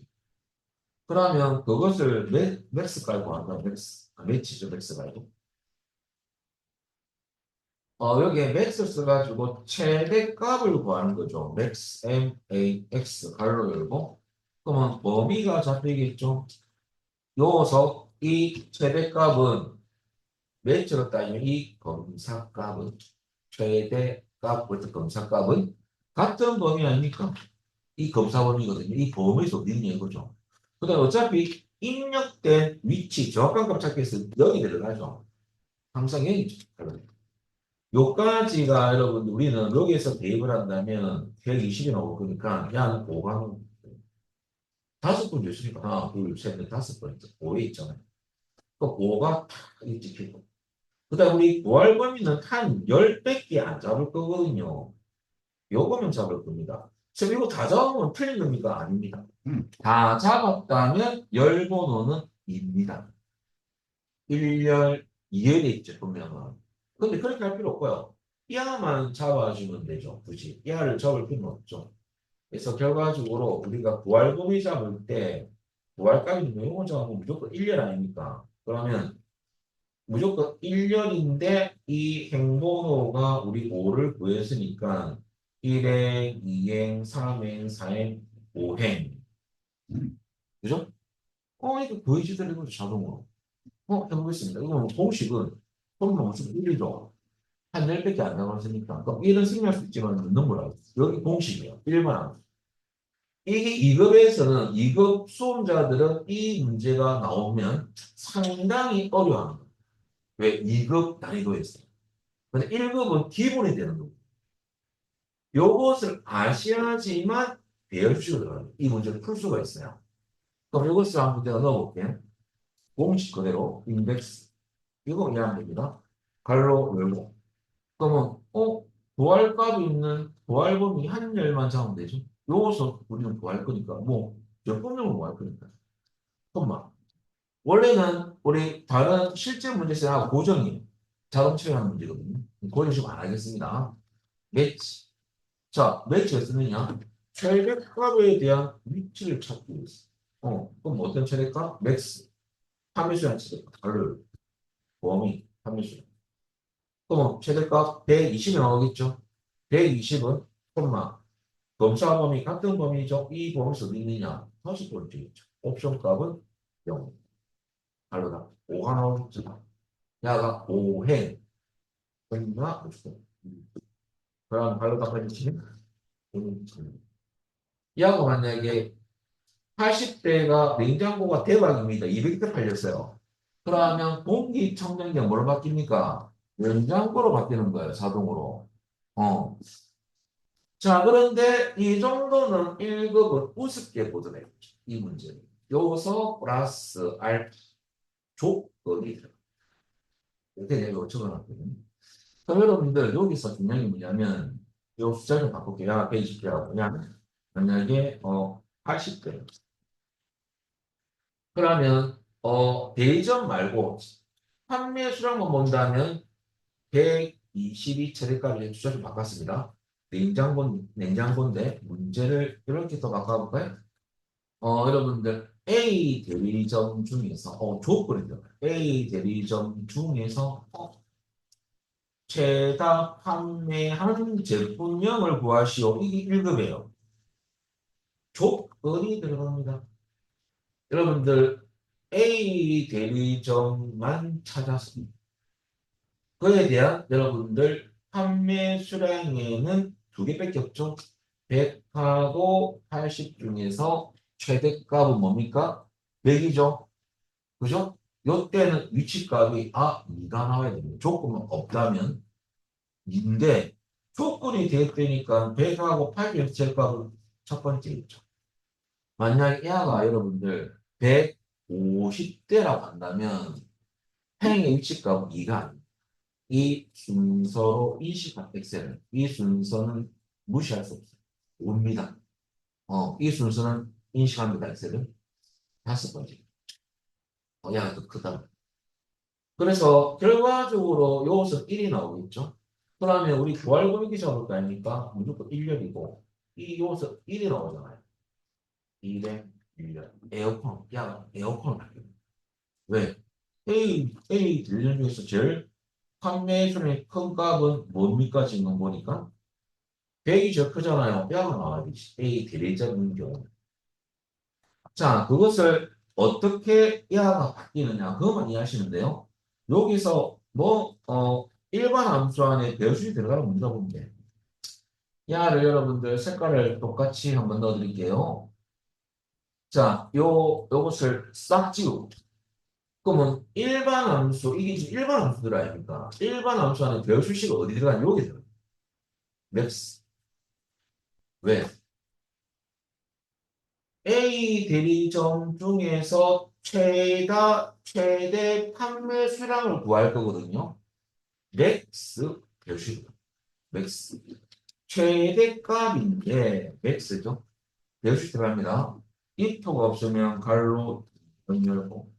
그러면 그것을 맥스 깔고 한다. 맥스. 매치죠, 맥스 깔고. 여기에 맥스 써가지고 최대값을 구하는 거죠. 맥스 M A X 가로 열고 그러면 범위가 잡히겠죠. 요서 이 최대값은 매치로 따지면 이 검사값은 최대값 부터 검사값은 같은 범위 아닙니까? 이 검사 범위거든요. 이 범위에서 어디냐 이거죠. 그다음 어차피 입력된 위치 정확한 값 찾기 위해서 여기 들어가죠. 항상 여기 들어가요. 요까지가 여러분 우리는 여기에서 대입을 한다면 120이 나올 거니까 야 5가 다섯 번 줬으니까 하나 둘셋넷 다섯 번 5에 있잖아요. 그 5가 탁 찍히고 그다음 우리 부활 범위는 한 10밖에 안 잡을 거거든요. 요거만 잡을 겁니다. 지금 이거 다 잡으면 틀린 겁니까? 아닙니다. 다 잡았다면 열 번호는 입니다. 1열, 2열에 있죠, 분명은. 근데 그렇게 할 필요 없고요. 이하만 잡아주면 되죠, 굳이. 이하를 잡을 필요는 없죠. 그래서 결과적으로 우리가 부활 범위 잡을 때 부활값이 요거 잡으면 무조건 1열 아닙니까? 그러면 무조건 1년인데 이 행번호가 우리 5를 구했으니까 1행, 2행, 3행, 4행, 5행. 그죠? 이거 구해지더라고 자동으로. 해보겠습니다. 이거 공식은 формula 무슨 1이죠. 한 10밖에 안 나왔으니까. 그럼 1은 생략할 수 있지만 넣는 거라고. 여기 공식이에요. 1만. 이게 2급에서는 2급 수험자들은 이 문제가 나오면 상당히 어려워합니다. 왜? 2급 난이도였어요. 근데 1급은 기본이 되는 거고. 요것을 아셔야지만 배열식으로 들어가요. 이 문제를 풀 수가 있어요. 그럼 이것을 한번 내가 넣어볼게요. 공식 그대로 인덱스. 이거 이해하면 됩니다. 갈로 열고. 그러면 부활값이 있는 부활범위 한 열만 잡으면 되죠. 요것을 우리는 구할 거니까 뭐 적분명을 뭐할 거니까. 콤마. 원래는 우리 다른 실제 문제에서 고정이에요. 자동처리 하는 문제거든요. 고정 지금 안 하겠습니다. 매치. 자, 매치가 쓰느냐? 최대값에 대한 위치를 찾고 있어. 그럼 어떤 최대값? 맥스. 함유수량 최대값. 달러요. 범위, 함유수량. 그럼 최대값 120이 나오겠죠? 120은 콤마. 검사 범위 같은 범위죠. 이 범위에서 어디 있느냐? 다시 번째겠죠. 옵션 값은 0. 달러다. 5가 나오겠죠. 야가 5행. 그러니까 무조건. 그럼 달러다 번지. 야가 만약에 80대가 냉장고가 대박입니다. 200대 팔렸어요. 그러면 공기청정기가 뭘로 바뀝니까? 냉장고로 바뀌는 거예요. 자동으로. 어. 자, 그런데 이 정도는 1급은 우습게 보더래요. 이 문제는. 요소 플러스 알파 조건이 이렇게 내가 적어놨거든요. 그럼 여러분들 여기서 중요한 게 뭐냐면 요 숫자 좀 바꿀게요. 야, 120개라고. 그냥 만약에 80대. 그러면 대리점 말고 판매 수량만 본다면 122 최대값이 숫자 좀 바꿨습니다. 냉장고인데 문제를 이렇게 더 바꿔볼까요? 여러분들 A 대리점 중에서 조건이 들어가요. A 대리점 중에서 최다 판매한 제품명을 구하시오. 이게 1급이에요. 조건이 들어갑니다. 여러분들 A 대리점만 찾았습니다. 그에 대한 여러분들 판매 수량에는 두 개밖에 없죠. 100하고 80 중에서 최대값은 뭡니까? 100이죠. 그죠? 요때는 위치값이 2가 나와야 됩니다. 조건은 없다면 2인데 조건이 됐다니까 100하고 80에서 최대값은 첫 번째겠죠. 만약 얘가 여러분들 150대라고 한다면 행의 위치값은 2가 아닙니다. 이 순서로 인식한 엑셀은 이 순서는 무시할 수 없어요. 옵니다. 이 순서는 인식합니다. 엑셀은 다섯 번째. 야가 더 크다. 그래서 결과적으로 요것은 1이 나오겠죠. 그러면 우리 부활범위 잡을 거 아닙니까? 무조건 1년이고 이 요것은 1이 나오잖아요. 1에 1년. 에어컨. 야, 에어컨을 할게요. 왜? A 들리는 중에서 제일 판매순위 큰 값은 뭡니까? 지금 보니까 100이 제일 크잖아요. 뼈가 나와야지. A 대리점인 경우. 자, 그것을 어떻게 야가 바뀌느냐. 그것만 이해하시면 돼요. 여기서 일반 함수 안에 배수이 들어가는 문제가 보면 돼. 야를 여러분들 색깔을 똑같이 한번 넣어드릴게요. 자, 요것을 싹 지우고. 그러면 일반 함수, 이게 지금 일반 함수들 아닙니까? 일반 함수 안에 배수식이 어디 들어가냐? 여기 들어가요. 맥스. 왜? A 대리점 중에서 최대 판매 수량을 구할 거거든요. 맥스 표시. 맥스. 최대값인데 맥스죠. 표시 들어갑니다. if가 없으면 갈로 열고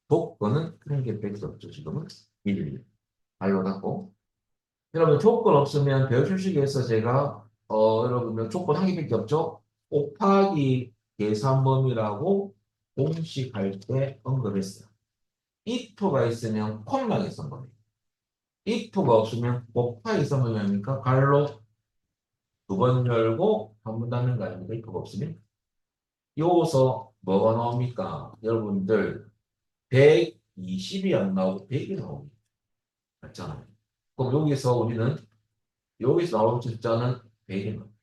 조건은 큰 게 밖에 없죠. 지금은 1. 갈로 닫고. 여러분 조건 없으면 배수식에서 제가 여러분들 조건 한 개밖에 없죠. 곱하기 계산범위라고 공식할 때 언급했어요. if가 있으면 콤마에 쓴 겁니다. if가 없으면 곱하기 써면 합니까? 갈로 두 번 열고 한 번 닫는 거 아닙니까? if가 없으면. 여기서 뭐가 나옵니까? 여러분들 120이 안 나오고 100이 나옵니다. 맞잖아요. 그럼 여기서 나오는 숫자는 100이 나옵니다.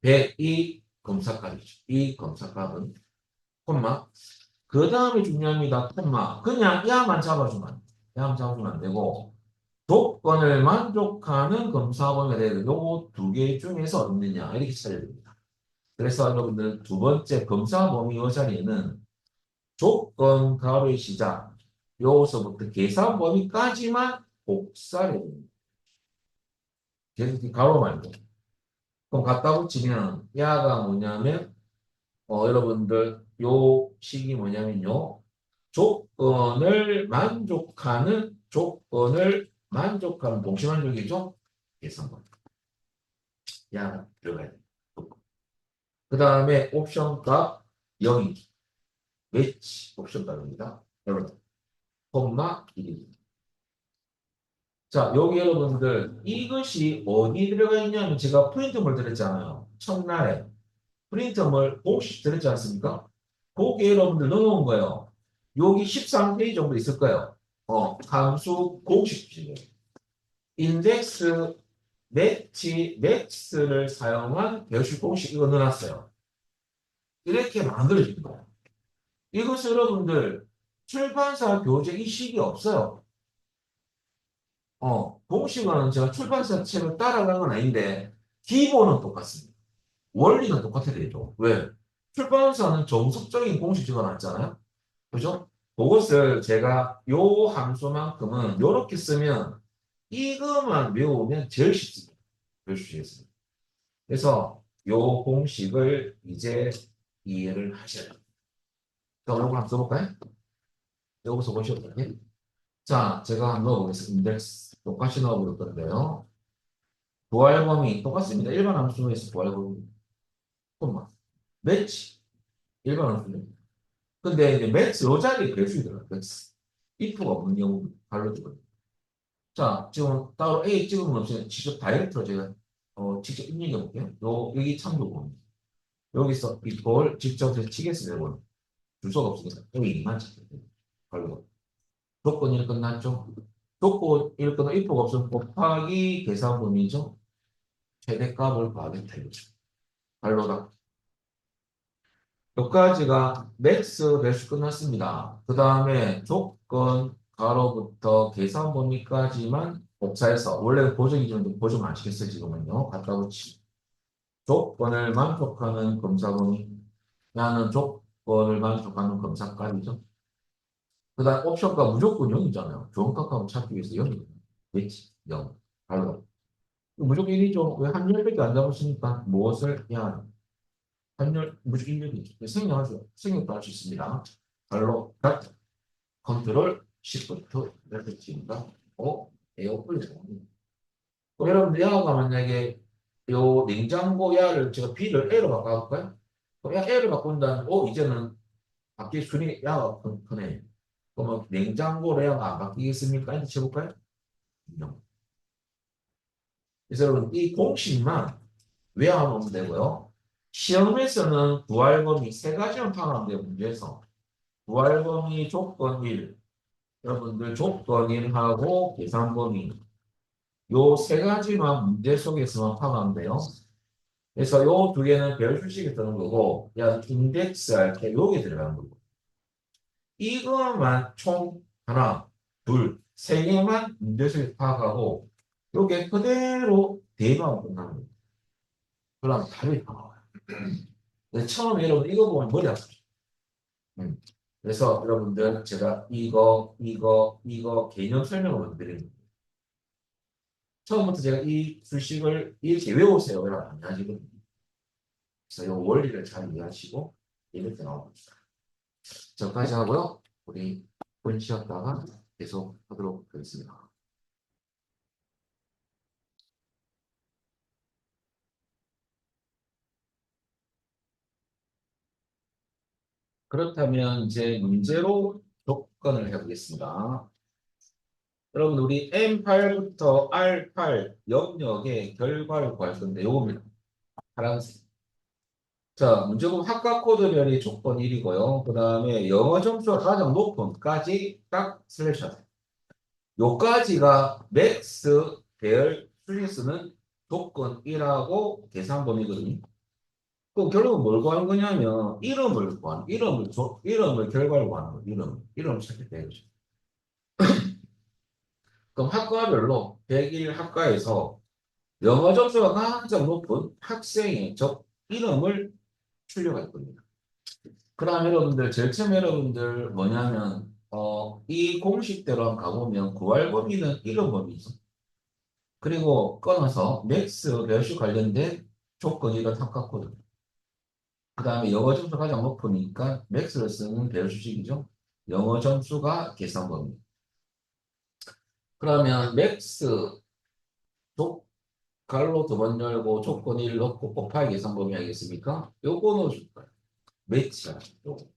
100이 검사값이죠. 이 검사값은 콤마. 그 다음에 중요합니다. 콤마. 그냥 야만 잡아주면 안 돼. 야만 잡아주면 안 되고 조건을 만족하는 검사범위가 되는 요거 두 개 중에서 없느냐 이렇게 찾아야 됩니다. 그래서 여러분들 두 번째 검사범위 요 자리에는 조건 가로의 시작 요서부터 계산범위까지만 복사를 해야 됩니다. 계속 가로 말고. 그럼 갖다 붙이면 야가 뭐냐면 여러분들 요 식이 뭐냐면요. 조건을 만족하는 동시만족이죠. 계산번. 야 들어가야 돼. 그 다음에 옵션 값 0이 매치 옵션 값입니다. 여러분, 콤마 1이. 자, 여기 여러분들 이것이 어디 들어가 있냐면 제가 프린트물 드렸잖아요. 첫날에 프린트물 공식 드렸지 않습니까? 거기에 여러분들 넣어놓은 거예요. 여기 13페이지 정도 있을 거예요. 함수 공식 지금 인덱스 매치 맥스를 사용한 배수 공식 이거 넣어놨어요. 이렇게 만들어진 거예요. 이것을 여러분들 출판사 교재 이식이 없어요. 공식은 제가 출판사 책을 따라간 건 아닌데 기본은 똑같습니다. 원리는 똑같아야 되죠. 왜? 출판사는 정석적인 공식 적어놨잖아요. 그죠? 그것을 제가 요 함수만큼은 요렇게 쓰면 이것만 외우면 제일 쉽습니다. 배우시겠습니다. 그래서 요 공식을 이제 이해를 하셔야 돼요. 자, 요거 한번 써볼까요? 여기서 보시면 자, 제가 한번 넣어보겠습니다. 인덱스 똑같이 넣어볼 건데요. 부활범위 똑같습니다. 일반 함수에서 부활범위 콤마 매치 일반 함수입니다. 근데 이제 매치 요 자리에 배수이더라고요. 매치 if가 없는 경우 발로 주거든요. 자, 지금 따로 A 찍으면 없으면 직접 다이렉트로 제가 직접 입력해 볼게요. 여기 참조범위 여기서 이걸 직접 제가 치겠습니다. 줄 수가 없으니까 여기 2만 찍게요. 발로 조건 일 끝났죠? 조건 일 끝나 if가 없으면 곱하기 계산 범위죠. 최대값을 구하겠다 이거죠. 발로다. 여기까지가 맥스 배수 끝났습니다. 그 다음에 조건 가로부터 계산 범위까지만 곱사해서 원래 보정 기준인데 보정 안 시켰어요 지금은요. 갖다 붙이 조건을 만족하는 검사 범위 나는 조건을 만족하는 검사값이죠. 그 다음 옵션가 무조건 0이잖아요. 좋은 값값을 찾기 위해서 0이거든요. 그렇지? 0. 발로. 무조건 1이죠. 왜 한 10밖에 안 잡았으니까 무엇을 해야 하는 환율 무조건 1이 생략하죠. 생략도 할 수 있습니다. 발로 닥 컨트롤 시프트 레프트입니다. 에어 올려서 여러분들 야가 만약에 요 냉장고 야를 제가 B를 A로 바꿔볼까요? 야 A를 바꾼다면 이제는 바뀔 순위 야가 크네. 그러면 냉장고 야가 안 바뀌겠습니까? 이제 쳐볼까요? 그래서 여러분 이 공식만 외워놓으면 되고요. 시험에서는 부활범위 세 가지만 파악하면 돼요. 문제에서. 부활범위 조건 1. 여러분들 조건 1하고 계산범위. 요 세 가지만 문제 속에서만 파악하면 돼요. 그래서 요 두 개는 별 수식이 뜨는 거고, 인덱스 할 때 요게 들어가는 거고. 이거만 총 하나, 둘, 세 개만 문제 속에 파악하고, 요게 그대로 대입하면 끝나는 거예요. 그럼 답이 나와요. 처음에 여러분 이거 보면 머리 아프죠. 그래서 여러분들 제가 이거 개념 설명을 먼저 드립니다. 처음부터 제가 이 수식을 이렇게 외우세요. 여러분 안 하시거든요. 그래서 이 원리를 잘 이해하시고 이렇게 나옵니다. 저까지 하고요. 우리 본 쉬었다가 계속 하도록 하겠습니다. 그렇다면 이제 문제로 조건을 해보겠습니다. 여러분 우리 M8부터 R8 영역의 결과를 구할 건데 요겁니다. 파란색. 자, 문제금 학과 코드별이 조건 1이고요. 그 다음에 영어 점수가 가장 높은까지 딱 슬래시 하세요. 요까지가 맥스 배열 수리수는 조건 1하고 계산 범위거든요. 그럼 결국은 뭘 구하는 거냐면 이름을 결과를 구하는 거예요. 이름을 찾겠다 이거죠. 그럼 학과별로 101 학과에서 영어 점수가 가장 높은 학생의 이름을 출력할 겁니다. 그다음 여러분들 제일 처음 여러분들 뭐냐면 이 공식대로 한번 가보면 구할 범위는 이런 범위죠. 그리고 끊어서 맥스 몇이 관련된 조건 이런 탑값코드. 그 다음에 영어 점수가 가장 높으니까 맥스를 쓰는 배열 수식이죠. 영어 점수가 계산 범위. 그러면 맥스 조 갈로 두 번 열고 조건 1 넣고 곱하기 계산 범위 알겠습니까? 요거 넣어줄 거예요. 매치야. 요거.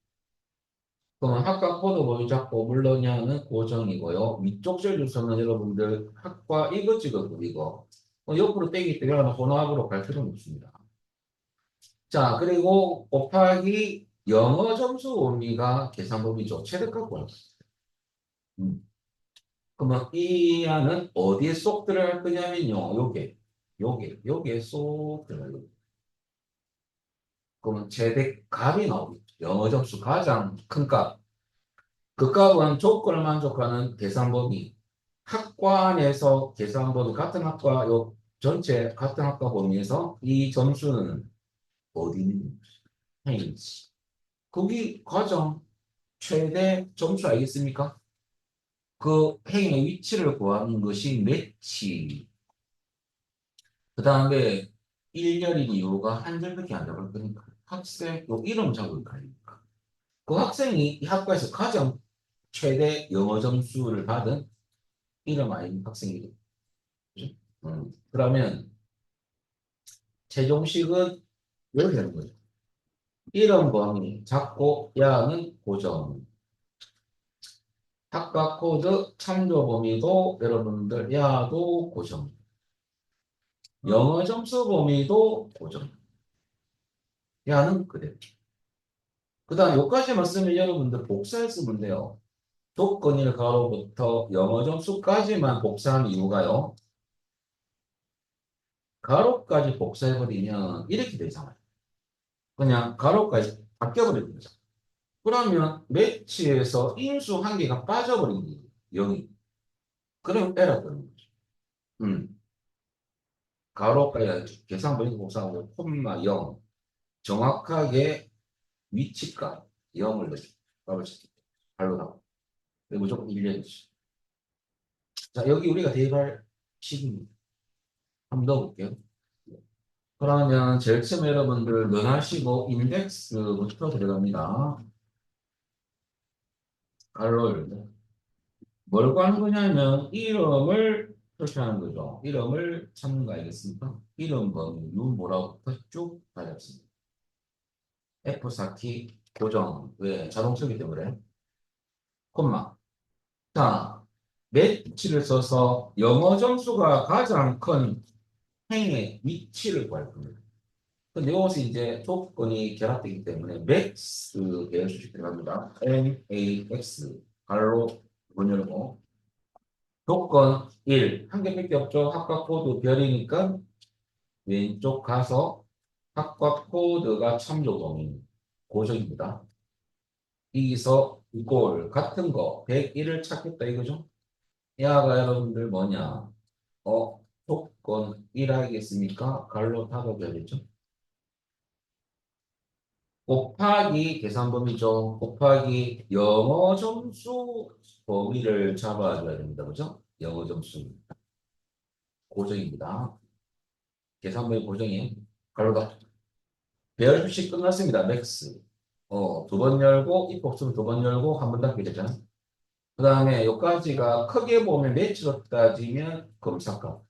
그러면 학과 코드 범위 잡고 물러냐는 고정이고요. 위쪽 줄 주소는 여러분들 학과 이거 찍었고 이거. 옆으로 빼기 때문에 혼합으로 갈 필요는 없습니다. 자, 그리고 곱하기 영어 점수 범위가 계산 범위죠. 최대값 구할 거예요. 그러면 이 안은 어디에 쏙 들어갈 거냐면요. 요게 쏙 들어가요. 그러면 최대 값이 나오겠죠. 영어 점수 가장 큰 값. 그 값은 조건을 만족하는 계산 범위. 학과 안에서 계산 범위 같은 학과 요 전체 같은 학과 범위에서 이 점수는 어디 있는 행인지. 거기 가장 최대 점수 알겠습니까? 그 행의 위치를 구하는 것이 매치. 그 다음에 1년인 이유가 한 절밖에 안 잡을 거니까 학생 요 이름 작업을 가니까 그 학생이 이 학과에서 가장 최대 영어 점수를 받은 이름 아닌 학생이죠. 그죠? 그러면 최종식은 이렇게 되는 거죠. 이름 범위 작고 야는 고정. 학과 코드 참조 범위도 여러분들 야도 고정. 영어 점수 범위도 고정. 야는 그대로. 그 다음 여기까지만 쓰면 여러분들 복사했으면 돼요. 조건일 가로부터 영어 점수까지만 복사한 이유가요. 가로까지 복사해버리면 이렇게 되잖아요. 그냥 가로까지 바뀌어버리는 거죠. 그러면 매치에서 인수 한 개가 빠져버린 거예요. 0이. 그럼 에러 뜨는 거죠. 음. 가로까지 계산 버리고 복사하고 콤마 0. 정확하게 위치값 0을 넣죠. 값을 찾기 때문에. 발로 나고. 무조건 1년이죠. 자, 여기 우리가 대입할 식입니다. 한번 넣어볼게요. 그러면 제일 처음에 여러분들 면하시고 인덱스부터 들어갑니다. 갈로 열고. 뭘 구하는 거냐면 이름을 표시하는 거죠. 이름을 찾는 거 알겠습니까? 이름 범위, 뭐라고부터 쭉 가졌습니다. F4키 고정. 왜? 자동쓰기 때문에. 콤마. 자, 매치를 써서 영어 점수가 가장 큰 행의 위치를 구할 겁니다. 근데 이것이 이제 조건이 결합되기 때문에 max 계열 수식 들어갑니다. max 가로 문 열고 조건 1, 한 개밖에 없죠. 학과 코드 별이니까 왼쪽 가서 학과 코드가 참조 범위 고정입니다. 여기서 이꼴 같은 거 101을 찾겠다 이거죠. 야가 여러분들 뭐냐? 조건 1 하겠습니까? 갈로 타고 별이죠. 곱하기 계산 범위죠. 곱하기 영어 점수 범위를 잡아줘야 됩니다. 그죠? 영어 점수 고정입니다. 계산 범위 고정이 가로다. 배열 수식 끝났습니다. 맥스. 두 번 열고 if 없으면 두 번 열고 한 번 닫게 되잖아. 그 다음에 여기까지가 크게 보면 매치로 따지면 검사값.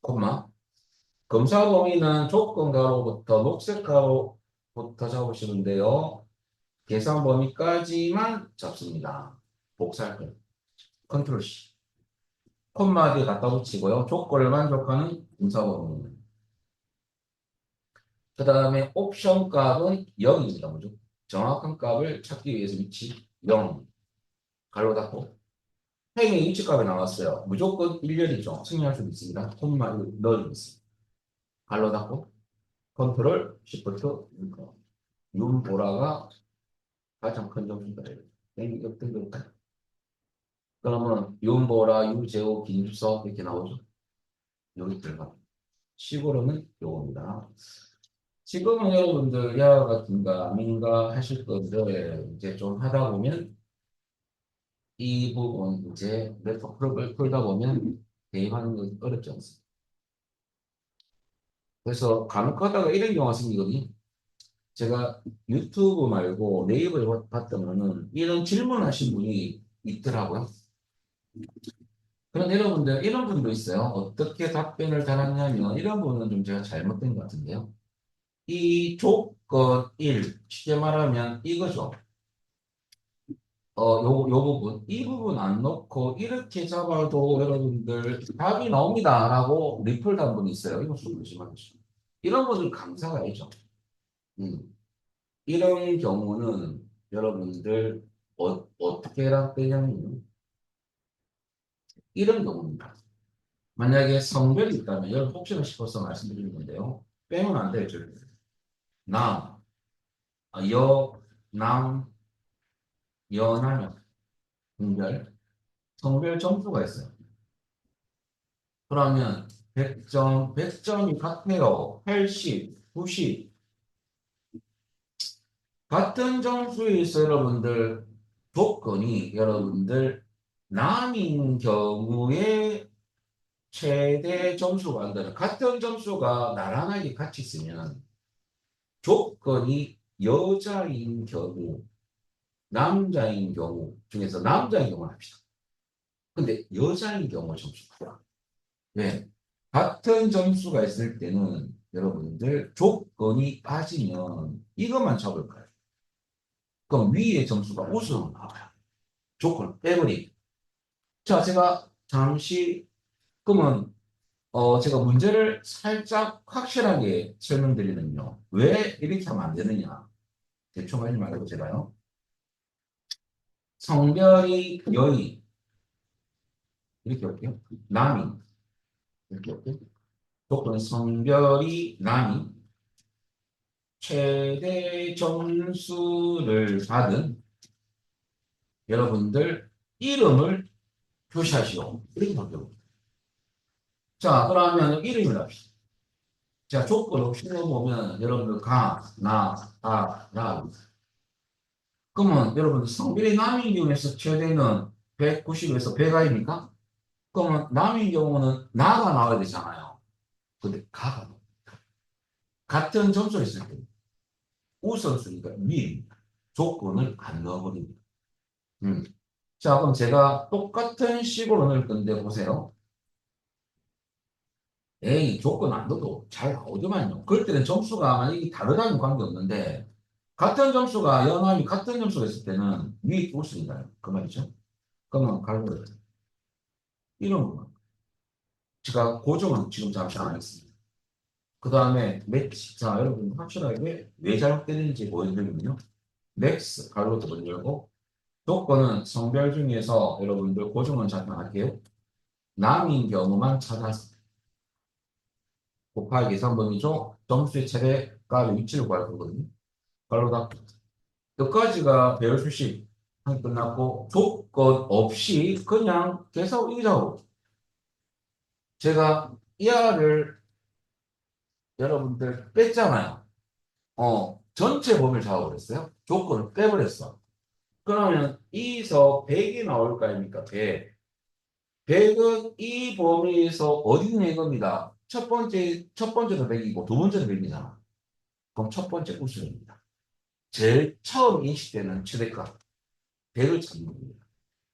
콤마. 검사 범위는 조건 가로부터 녹색 가로부터 잡으시는데요. 계산 범위까지만 잡습니다. 복사할 거예요. 컨트롤 C. 콤마 뒤에 갖다 붙이고요. 조건을 만족하는 검사 범위. 그 다음에 옵션 값은 0입니다. 뭐죠? 정확한 값을 찾기 위해서 위치 0. 가로 닫고. 행의 위치값이 나왔어요. 무조건 1년이죠. 승인할 수도 있습니다. 콤마 넣어주겠습니다. 가로 닫고. 컨트롤 시프트 윤보라가 가장 큰 점수다. 여기 역등급다. 그러면 윤보라, 유재호, 김주석 이렇게 나오죠. 여기 들어가. 식으로는 요겁니다. 지금은 여러분들 야 같은가 아닌가 하실 건데 이제 좀 하다 보면 이 부분 이제 랩터 프로그램을 풀다 보면 대입하는 건 어렵지 않습니다. 그래서 간혹 가다가 이런 경우가 생기거든요. 제가 유튜브 말고 네이버에 봤더니는 이런 질문하신 분이 있더라고요. 그런 여러분들, 이런 분도 있어요. 어떻게 답변을 달았냐면, 이런 분은 좀 제가 잘못된 것 같은데요. 이 조건 1, 쉽게 말하면 이거죠. 요 부분, 이 부분 안 넣고 이렇게 잡아도 여러분들 답이 나옵니다라고 리플 단 분이 있어요. 이거 조심하십시오. 이런 분들 감사가 아니죠. 음. 이런 경우는 여러분들 어떻게 해야 되냐면 이런 경우입니다. 만약에 성별이 있다면 여러분 혹시나 싶어서 말씀드리는 건데요. 빼면 안 돼요. 절대. 남, 여, 남, 여남, 성별, 성별 점수가 있어요. 그러면 100점, 100점이 같아요. 80, 90. 같은 점수에서 여러분들 조건이 여러분들 남인 경우에 최대 점수가 안 되는 같은 점수가 나란하게 같이 있으면 조건이 여자인 경우, 남자인 경우 중에서 남자인 경우 합시다. 근데 여자인 경우 점수가 왜? 같은 점수가 있을 때는 여러분들 조건이 빠지면 이것만 잡을까요? 그럼 위의 점수가 우수로 나와요. 조건을 빼버리. 자, 제가 잠시 그러면 제가 문제를 살짝 확실하게 설명드리면요. 왜 이렇게 하면 안 되느냐? 대충 하지 말고 제가요. 성별이 여인 이렇게 할게요. 남인 이렇게 할게요. 조건은 성별이 남인 최대 점수를 받은 여러분들 이름을 표시하시오. 이렇게 바뀌어. 자, 그러면 이름을 합시다. 자, 조건을 실어보면 여러분들 가, 나, 아, 라. 그러면 여러분들 성별이 남인 경우에서 최대는 190에서 100아입니까? 그러면 남인 경우는 나가 나와야 되잖아요. 근데 가가 나와요. 같은 점수를 있을 때 우선순위가 위입니다. 조건을 안 넣어버립니다. 음. 자, 그럼 제가 똑같은 식으로 넣을 건데 보세요. 에이, 조건 안 넣어도 잘 나오더만요. 그럴 때는 점수가 만약에 다르다는 관계없는데 같은 점수가 영암이 같은 점수가 있을 때는 위에 우승이다. 그 말이죠. 그러면 갈고리 이런 거. 제가 고정은 지금 잠시 안 하겠습니다. 그 다음에 맥스. 자, 여러분 확실하게 왜 잘못되는지 보여드리면요. 맥스 가로도 먼저 열고 조건은 성별 중에서 여러분들 고정은 잠깐 할게요. 남인 경우만 찾아서 곱하기 계산범위죠. 점수의 최대가 위치를 구할 거거든요. 가로 닫고 여기까지가 배열 수식 한 끝났고 조건 없이 그냥 계속 이자로 제가 이하를 여러분들 뺐잖아요. 전체 범위를 잡아버렸어요. 조건을 빼버렸어. 그러면 이서 100이 나올 거 아닙니까? 100. 100은 이 범위에서 어디 있는 겁니다. 첫 번째도 100이고 두 번째도 100이잖아. 그럼 첫 번째 우수입니다. 제일 처음 인식되는 최대값 100을 찾는 겁니다.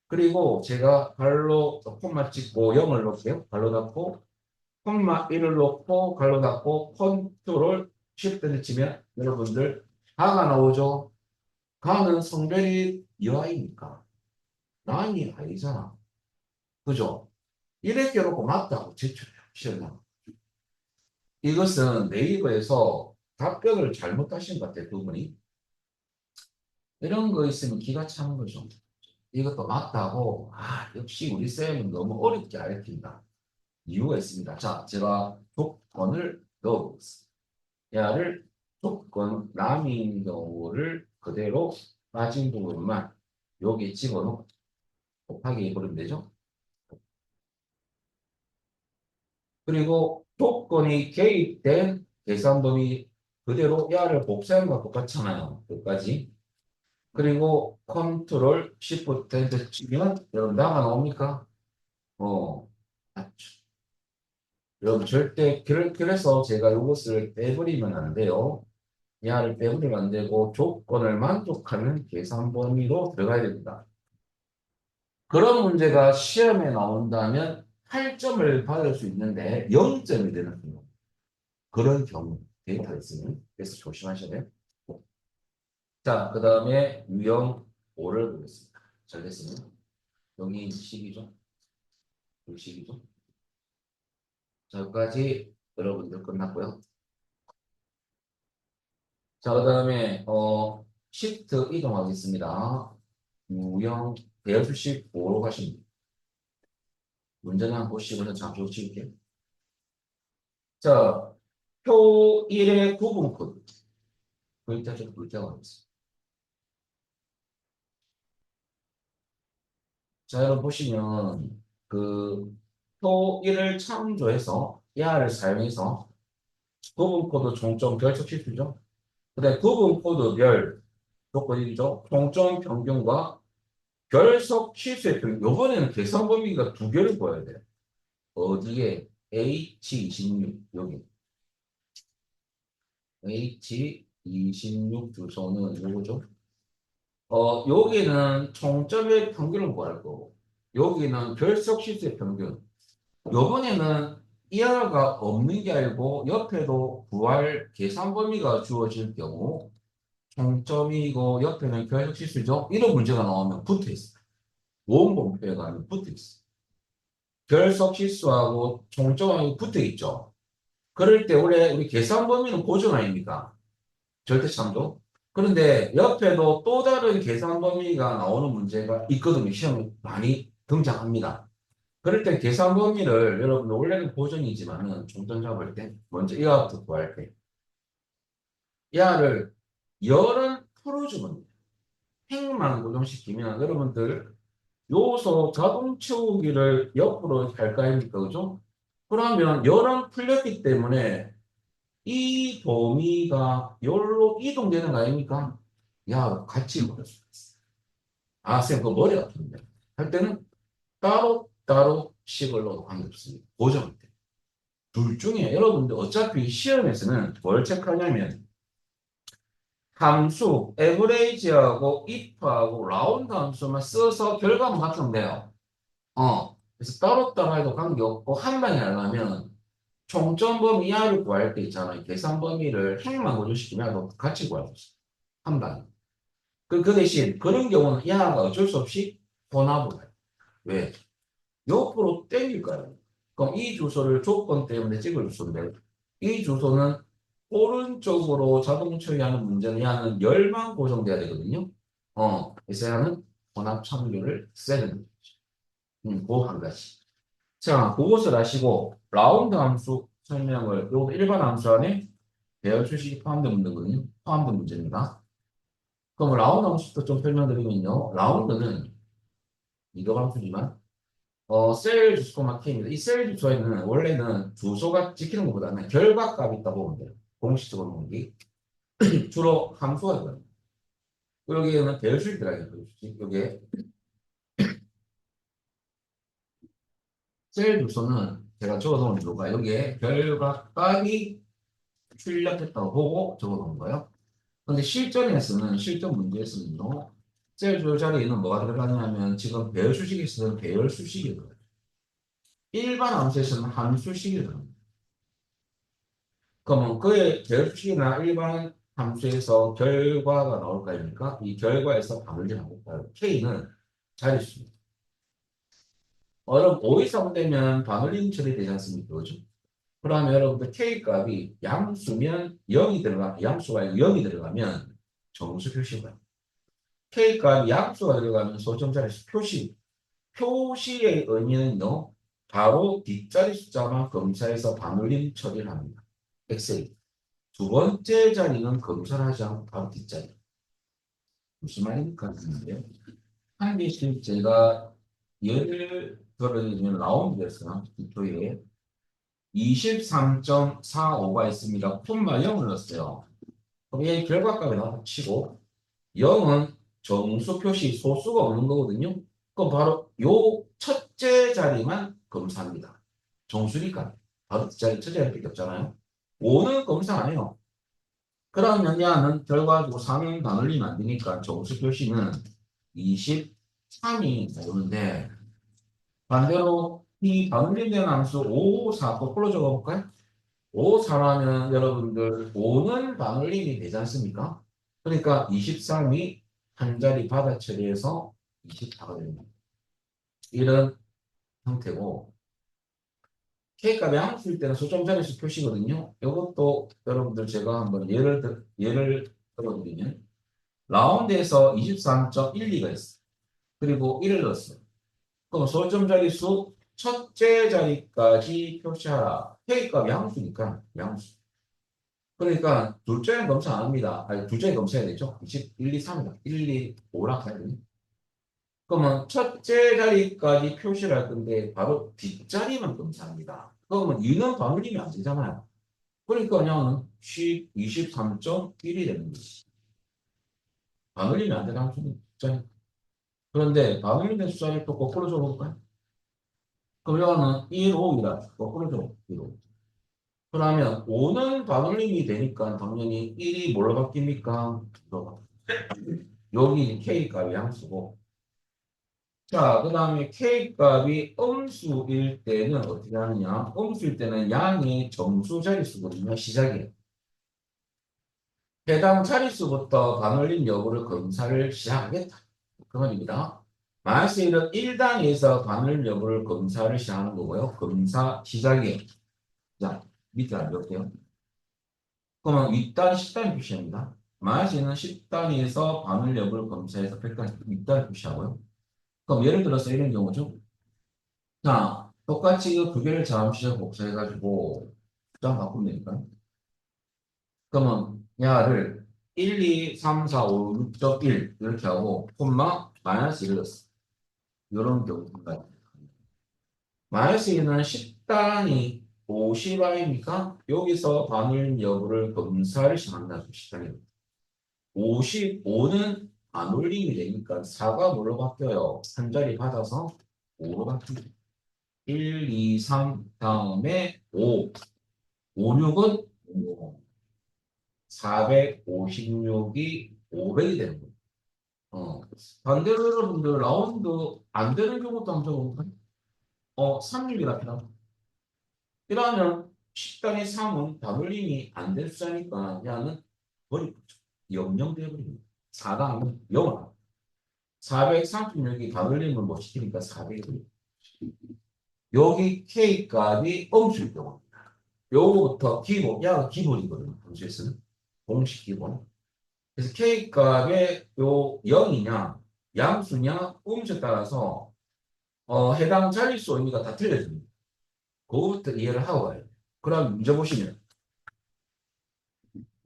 그리고 제가 발로 콤마 찍고 0을 넣을게요. 발로 닫고 콤마 1을 넣고 발로 닫고 컨트롤 쉬프트를 치면 여러분들 가가 나오죠. 가는 성별이 여아이니까 남이 아니잖아. 그죠? 이렇게 놓고 맞다고 제출해요. 시험에. 이것은 네이버에서 답변을 잘못하신 것 같아요. 두 분이. 이런 거 있으면 기가 차는 거죠. 이것도 맞다고. 역시 우리 쌤은 너무 어렵게 가르친다. 이유가 있습니다. 자, 제가 조건을 넣어보겠습니다. 야를 조건 남인 경우를 그대로 빠진 부분만 여기 집어넣고 곱하기 해버리면 되죠. 그리고 조건이 개입된 계산범위 그대로 야를 복사하는 것과 똑같잖아요. 끝까지. 그리고 컨트롤 시프트 엔터 치면 여러분 나가 나옵니까? 맞죠. 여러분 절대 그래서 제가 이것을 빼버리면 안 돼요. 야를 빼버리면 안 되고 조건을 만족하는 계산 범위로 들어가야 됩니다. 그런 문제가 시험에 나온다면 8점을 받을 수 있는데 0점이 되는 경우. 그런 경우 데이터가 있으면 그래서 조심하셔야 돼요. 자, 그 다음에 유형 5를 보겠습니다. 잘 됐습니다. 여기 식이죠. 여기 식이죠. 자, 여기까지 여러분들 끝났고요. 자, 그 다음에 시트 이동하겠습니다. 유형 대여수식 5로 가십니다. 문제는 한번 보시고 잠시 후 치울게요. 자, 표 1의 구분 코드. 글자 좀 글자가 어딨어. 자, 여러분 보시면 표 1을 참조해서 야를 사용해서 구분 코드 종점 결석 실수죠. 그다음에 구분 코드 별 조건이죠. 총점 평균과 결석 실수의 평균. 요번에는 계산 범위가 두 개를 보여야 돼요. 어디에? H26 여기. H26 주소는 요거죠. 여기는 총점의 평균을 구할 거고, 여기는 결석 실수의 평균. 요번에는 이하가 없는 게 아니고 옆에도 구할 계산 범위가 주어질 경우 총점이고 옆에는 결석 실수죠. 이런 문제가 나오면 붙어 있어. 원본표가 아니면 붙어 있어. 결석 실수하고 총점하고 붙어 있죠. 그럴 때 원래 우리 계산 범위는 고정 아닙니까? 절대참조. 그런데 옆에도 또 다른 계산 범위가 나오는 문제가 있거든요. 시험에 많이 등장합니다. 그럴 때 계산 범위를 여러분 원래는 고정이지만은 총점 잡을 때 먼저 이하부터 구할 때 이하를 열은 풀어주면 돼요. 행만 고정시키면 여러분들 요소 자동 채우기를 옆으로 할 거 아닙니까? 그죠? 그러면 열은 풀렸기 때문에 이 범위가 열로 이동되는 거 아닙니까? 야, 같이 버릴 수 있어. 아, 쌤, 그 머리 아픈데. 할 때는 따로 식을 넣어도 관계없습니다. 고정할 때. 둘 중에 여러분들 어차피 시험에서는 뭘 체크하냐면 함수, 에버레이지하고 if하고 라운드 함수만 써서 결과만 맞추면 돼요. 그래서 따로따로 해도 관계없고 한 방에 하려면 총점 범위 이하를 구할 때 있잖아요. 계산 범위를 행만 고정시키면 같이 구할 수 있어요. 한 방에. 그 대신 그런 경우는 이하가 어쩔 수 없이 혼합을 해요. 왜? 옆으로 땡길까요? 그럼 이 주소를 조건 때문에 찍을 주소인데 이 주소는 오른쪽으로 자동 처리하는 문제는 야는 열만 고정돼야 되거든요. 그래서 야는 혼합 참조를 써야 됩니다. 그한 가지. 자, 그것을 아시고 라운드 함수 설명을 요 일반 함수 안에 배열 수식이 포함된 문제거든요. 포함된 문제입니다. 그럼 라운드 함수부터 좀 설명드리면요. 라운드는 이거 함수지만 셀 주소만 K입니다. 이 셀 주소에는 원래는 주소가 찍히는 것보다는 결과값이 있다고 보면 돼요. 공식적으로 보는 게 주로 함수가 들어가요. 여기에는 배열수식 들어가요. 여기에 셀 주소는 제가 적어놓은 이유가 여기에 결과값이 출력했다고 보고 적어놓은 거예요. 근데 실전에서는 실전 문제에서는요. 셀 주소 자리에는 뭐가 들어가냐면 지금 배열수식에서는 배열수식이 들어가요. 일반 함수에서는 함수식이 들어가요. 그러면 그의 결식이나 일반 함수에서 결과가 나올 거 아닙니까? 이 결과에서 반올림을 볼까요? K는 자릿수입니다. 여러분 5이상 되면 반올림 처리되지 않습니까? 그죠? 그러면 여러분들 K 값이 양수면 0이 양수가 0이 들어가면 정수 표시가 K 값이 양수가 들어가면 소점 자릿수 표시의 의미는요. 바로 뒷자리 숫자만 검사해서 반올림 처리를 합니다. 엑셀. 두 번째 자리는 검사를 하지 않고 바로 뒷자리. 무슨 말입니까? 한 개씩 제가 예를 들어주면 라운드에서 이쪽에 23.45가 있습니다. 콤마 0을 넣었어요. 그럼 얘 결과값에 나와 치고 0은 정수 표시 소수가 없는 거거든요. 그럼 바로 요 첫째 자리만 검사합니다. 정수니까 바로 뒷자리 첫째 자리밖에 없잖아요. 5는 검사 안 해요. 그러면 야는 결과적으로 3인 반올림 안 되니까 정수 표시는 23이 나오는데 반대로 이 반올림된 함수 5, 4 거꾸로 적어볼까요? 5, 4라면 여러분들 5는 반올림이 되지 않습니까? 그러니까 23이 한 자리 받아 처리해서 24가 됩니다. 이런 형태고 K값이 함수일 때는 소점 자릿수 표시거든요. 이것도 여러분들 제가 한번 예를 들어드리면 라운드에서 23.12가 있어. 그리고 1을 넣었어. 그럼 소점 자릿수 첫째 자리까지 표시하라. K값이 함수니까 양수. 그러니까 둘째는 검사 안 합니다. 아니, 둘째는 검사해야 되죠. 1, 2, 3이다. 1, 2, 5라 가야 되니? 그러면 첫째 자리까지 표시를 할 건데 바로 뒷자리만 검사합니다. 그러면 2는 반올림이 안 되잖아요. 그러니까 그냥 23.1이 되는 거지. 반올림이 안 되는 함수는 숫자니. 그런데 반올림된 숫자를 또 거꾸로 줘볼까요? 그럼 이거는 1, 5이라 거꾸로 줘. 1, 5. 그러면 5는 반올림이 되니까 당연히 1이 뭘로 바뀝니까? 여기 K값이 함수고 자, 그 다음에 K값이 음수일 때는 어떻게 하느냐? 음수일 때는 양이 정수 자릿수거든요. 시작이에요. 해당 자릿수부터 반올림 여부를 검사를 시작하겠다. 그 말입니다. 마이너스 1은 1단위에서 반올림 여부를 검사를 시작하는 거고요. 검사 시작이에요. 자, 밑에 안 볼게요. 그러면 윗단 10단위 표시합니다. 마이너스는 10단위에서 반올림 여부를 검사해서 100단위 윗단위 표시하고요. 그럼 예를 들어서 이런 경우죠. 자, 똑같이 이 두 개를 잠시 곱해가지고 숫자 바꾸면 되니까. 그러면 야를 1, 2, 3, 4, 5, 6.1 이렇게 하고 콤마 마이너스 1을 넣었어. 이런 경우입니다. 마이너스 1은 10단위 50I니까 여기서 반올 여부를 검사를 시작한다. 10단위. 55는 반올림이 되니까 4가 뭘로 바뀌어요? 한 자리 받아서 5로 바뀝니다. 1, 2, 3 다음에 5. 56은 456이 500이 되는 거예요. 반대로 여러분들 라운드 안 되는 경우도 한번 적어볼까요? 36이라 피다. 이러면 10단의 3은 반올림이 안 될 숫자니까 야는 버리고 0, 되어버립니다. 4가 하면 0을 436이 반올림을 못 시키니까 400이 여기 K값이 음수일 경우 요거부터 기본, 야가 기본이거든요. 함수에서는 공식 기본. 그래서 K값의 요 0이냐, 양수냐, 음수에 따라서 해당 자릿수 의미가 다 틀려집니다. 그거부터 이해를 하고 가요. 그럼 문제 보시면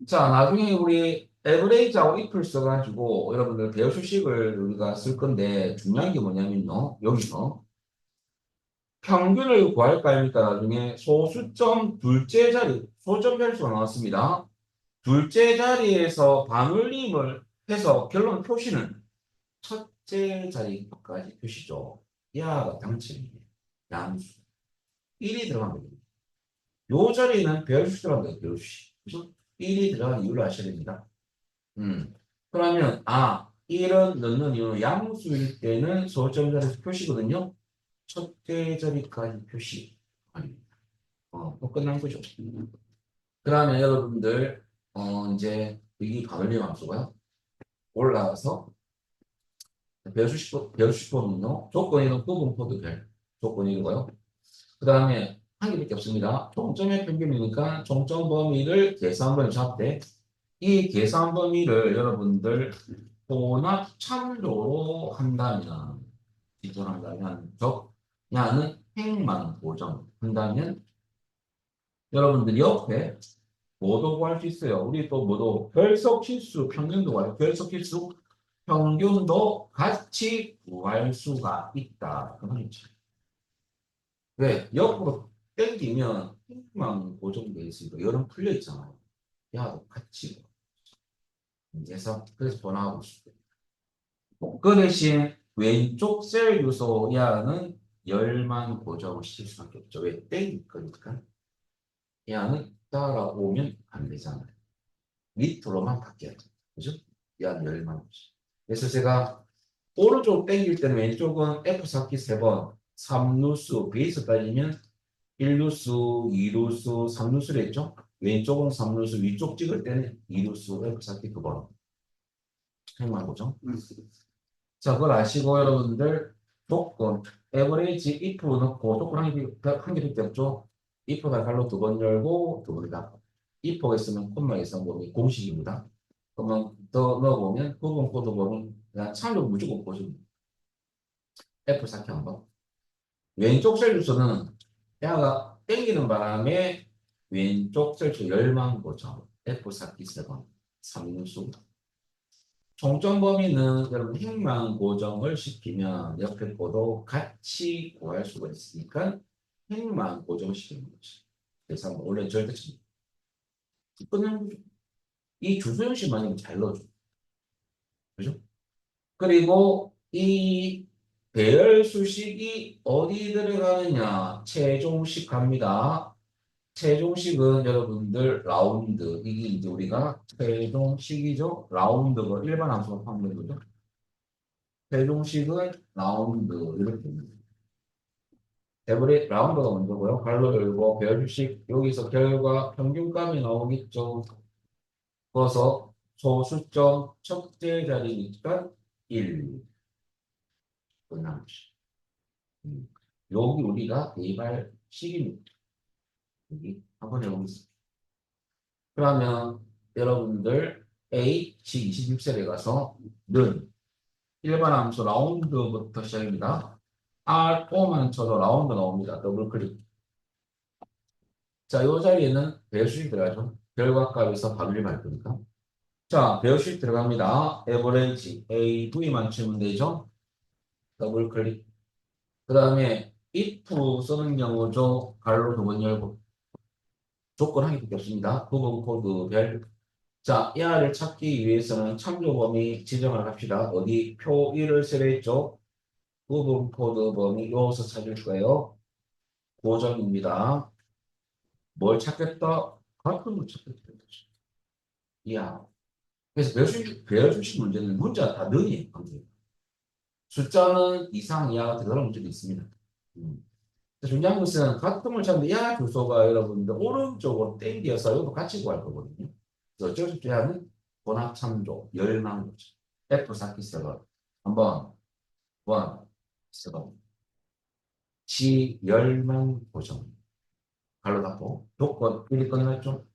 자 나중에 우리 에브레이지하고 이플 써가지고 여러분들 배열 수식을 우리가 쓸 건데 중요한 게 뭐냐면요. 여기서 평균을 구할 거니까 나중에 소수점 둘째 자리, 소점 자릿수가 나왔습니다. 둘째 자리에서 반올림을 해서 결론 표시는 첫째 자리까지 표시죠. 야가 당첨이에요. 양수. 1이 들어간 거예요. 요 자리에는 배열수 들어간 거예요. 배열수. 그래서 1이 들어간 이유를 아셔야 됩니다. 그러면 1은 넣는 이유는 양수일 때는 소점 자리에서 표시거든요. 첫째 자리까지 표시. 아닙니다. 또 끝난 거죠. 그러면 여러분들 이제 이 반올림 함수가요. 올라와서 배수식법은요. 조건이는 부분 별 조건이고요. 그 다음에 한 개밖에 없습니다. 총점의 평균이니까 총점 범위를 계산 범위 잡되 이 계산 범위를 여러분들 혼합 참조로 한다면 기존한다면 적냐는 행만 고정 한다면 여러분들 옆에 뭐도 구할 수 있어요. 우리 또 뭐도 결석실수 평균도 구할 결석실수 평균도 같이 구할 수가 있다. 그 말이죠. 왜? 옆으로 당기면 힘만 고정돼 있으니까 열은 풀려 있잖아요. 야도 같이. 그래서 번호하고 싶어요. 그 대신 왼쪽 셀 요소 야는 열만 고정을 시킬 수밖에 없죠. 왜? 땡길 거니까. 야는 따라오면 안 되잖아요. 밑으로만 바뀌어요. 그죠? 약 열만 보죠. 그래서 제가 오른쪽 땡길 때는 왼쪽은 F4키 3번, 3루수, 베이스 따지면 1루수, 2루수, 3루수를 했죠? 왼쪽은 3루수, 위쪽 찍을 때는 2루수, F4키 9번. 행만 보죠. 자, 그걸 아시고 여러분들 조건, 에버리지 if 넣고 조건 한 개밖에 없죠? if가 갈로 두 번 열고 두 번 닫고 if가 있으면 콤마 이상범위 공식입니다. 그러면 더 넣어보면 부분 코드 보면 그냥 참조 무조건 보시면 F4키 한번 왼쪽 셀주소는 야가 땡기는 바람에 왼쪽 셀주 열만 보죠. F4키 3번 3인수 총점 범위는 여러분 행만 고정을 시키면 옆에 거도 같이 구할 수가 있으니까 행만 고정시키는 거지. 그래서 원래 절대치 끝내는 거죠. 이 주소 형식만 잘 넣어줘. 그죠? 그리고 이 배열 수식이 어디 들어가느냐? 최종식 갑니다. 최종식은 여러분들 라운드 이게 이제 우리가 최종식이죠. 라운드가 일반 함수가 포함된 거죠. 최종식은 라운드 이렇게 됩니다. 에브리 라운드가 먼저고요. 갈로 열고 배열식 여기서 결과 평균값이 나오겠죠. 그래서 소수점 첫째 자리니까 1 끝난 것이. 여기 우리가 대발식입니다. 여기 한번 해보겠습니다. 그러면 여러분들 H 26셀에 가서 는 일반 함수 라운드부터 시작입니다. R5만 쳐도 라운드 나옵니다. 더블 클릭. 자, 이 자리에는 배수식 들어가죠. 결과값에서 바로 갈 거니까. 자, 배수식 들어갑니다. 에버레이지 AV만 치면 되죠. 더블 클릭. 그 다음에 if 쓰는 경우죠. 가로 두 번 열고. 조건 하기밖에 없습니다. 부분 코드 별. 자, 이 아를 찾기 위해서는 참조 범위 지정을 합시다. 어디 표 1을 세례했죠. 부분 코드 범위 여기서 찾을 거예요. 고정입니다. 뭘 찾겠다? 같은 걸 찾겠다. 이야. 그래서 배열주식 문제는 문자 다 능이에요. 숫자는 이상 이하가 들어가는 문제도 있습니다. 중요한 것은 같은 걸 찾는데 이하 주소가 여러분들 오른쪽으로 땡겨서 이것도 같이 구할 거거든요. 그래서 어쩔 수 없이 하는 번합 참조 열망 거죠. F4키 세번 한번 원 세번 지 열망 고정 갈로 닫고 조건 1이 끝났죠.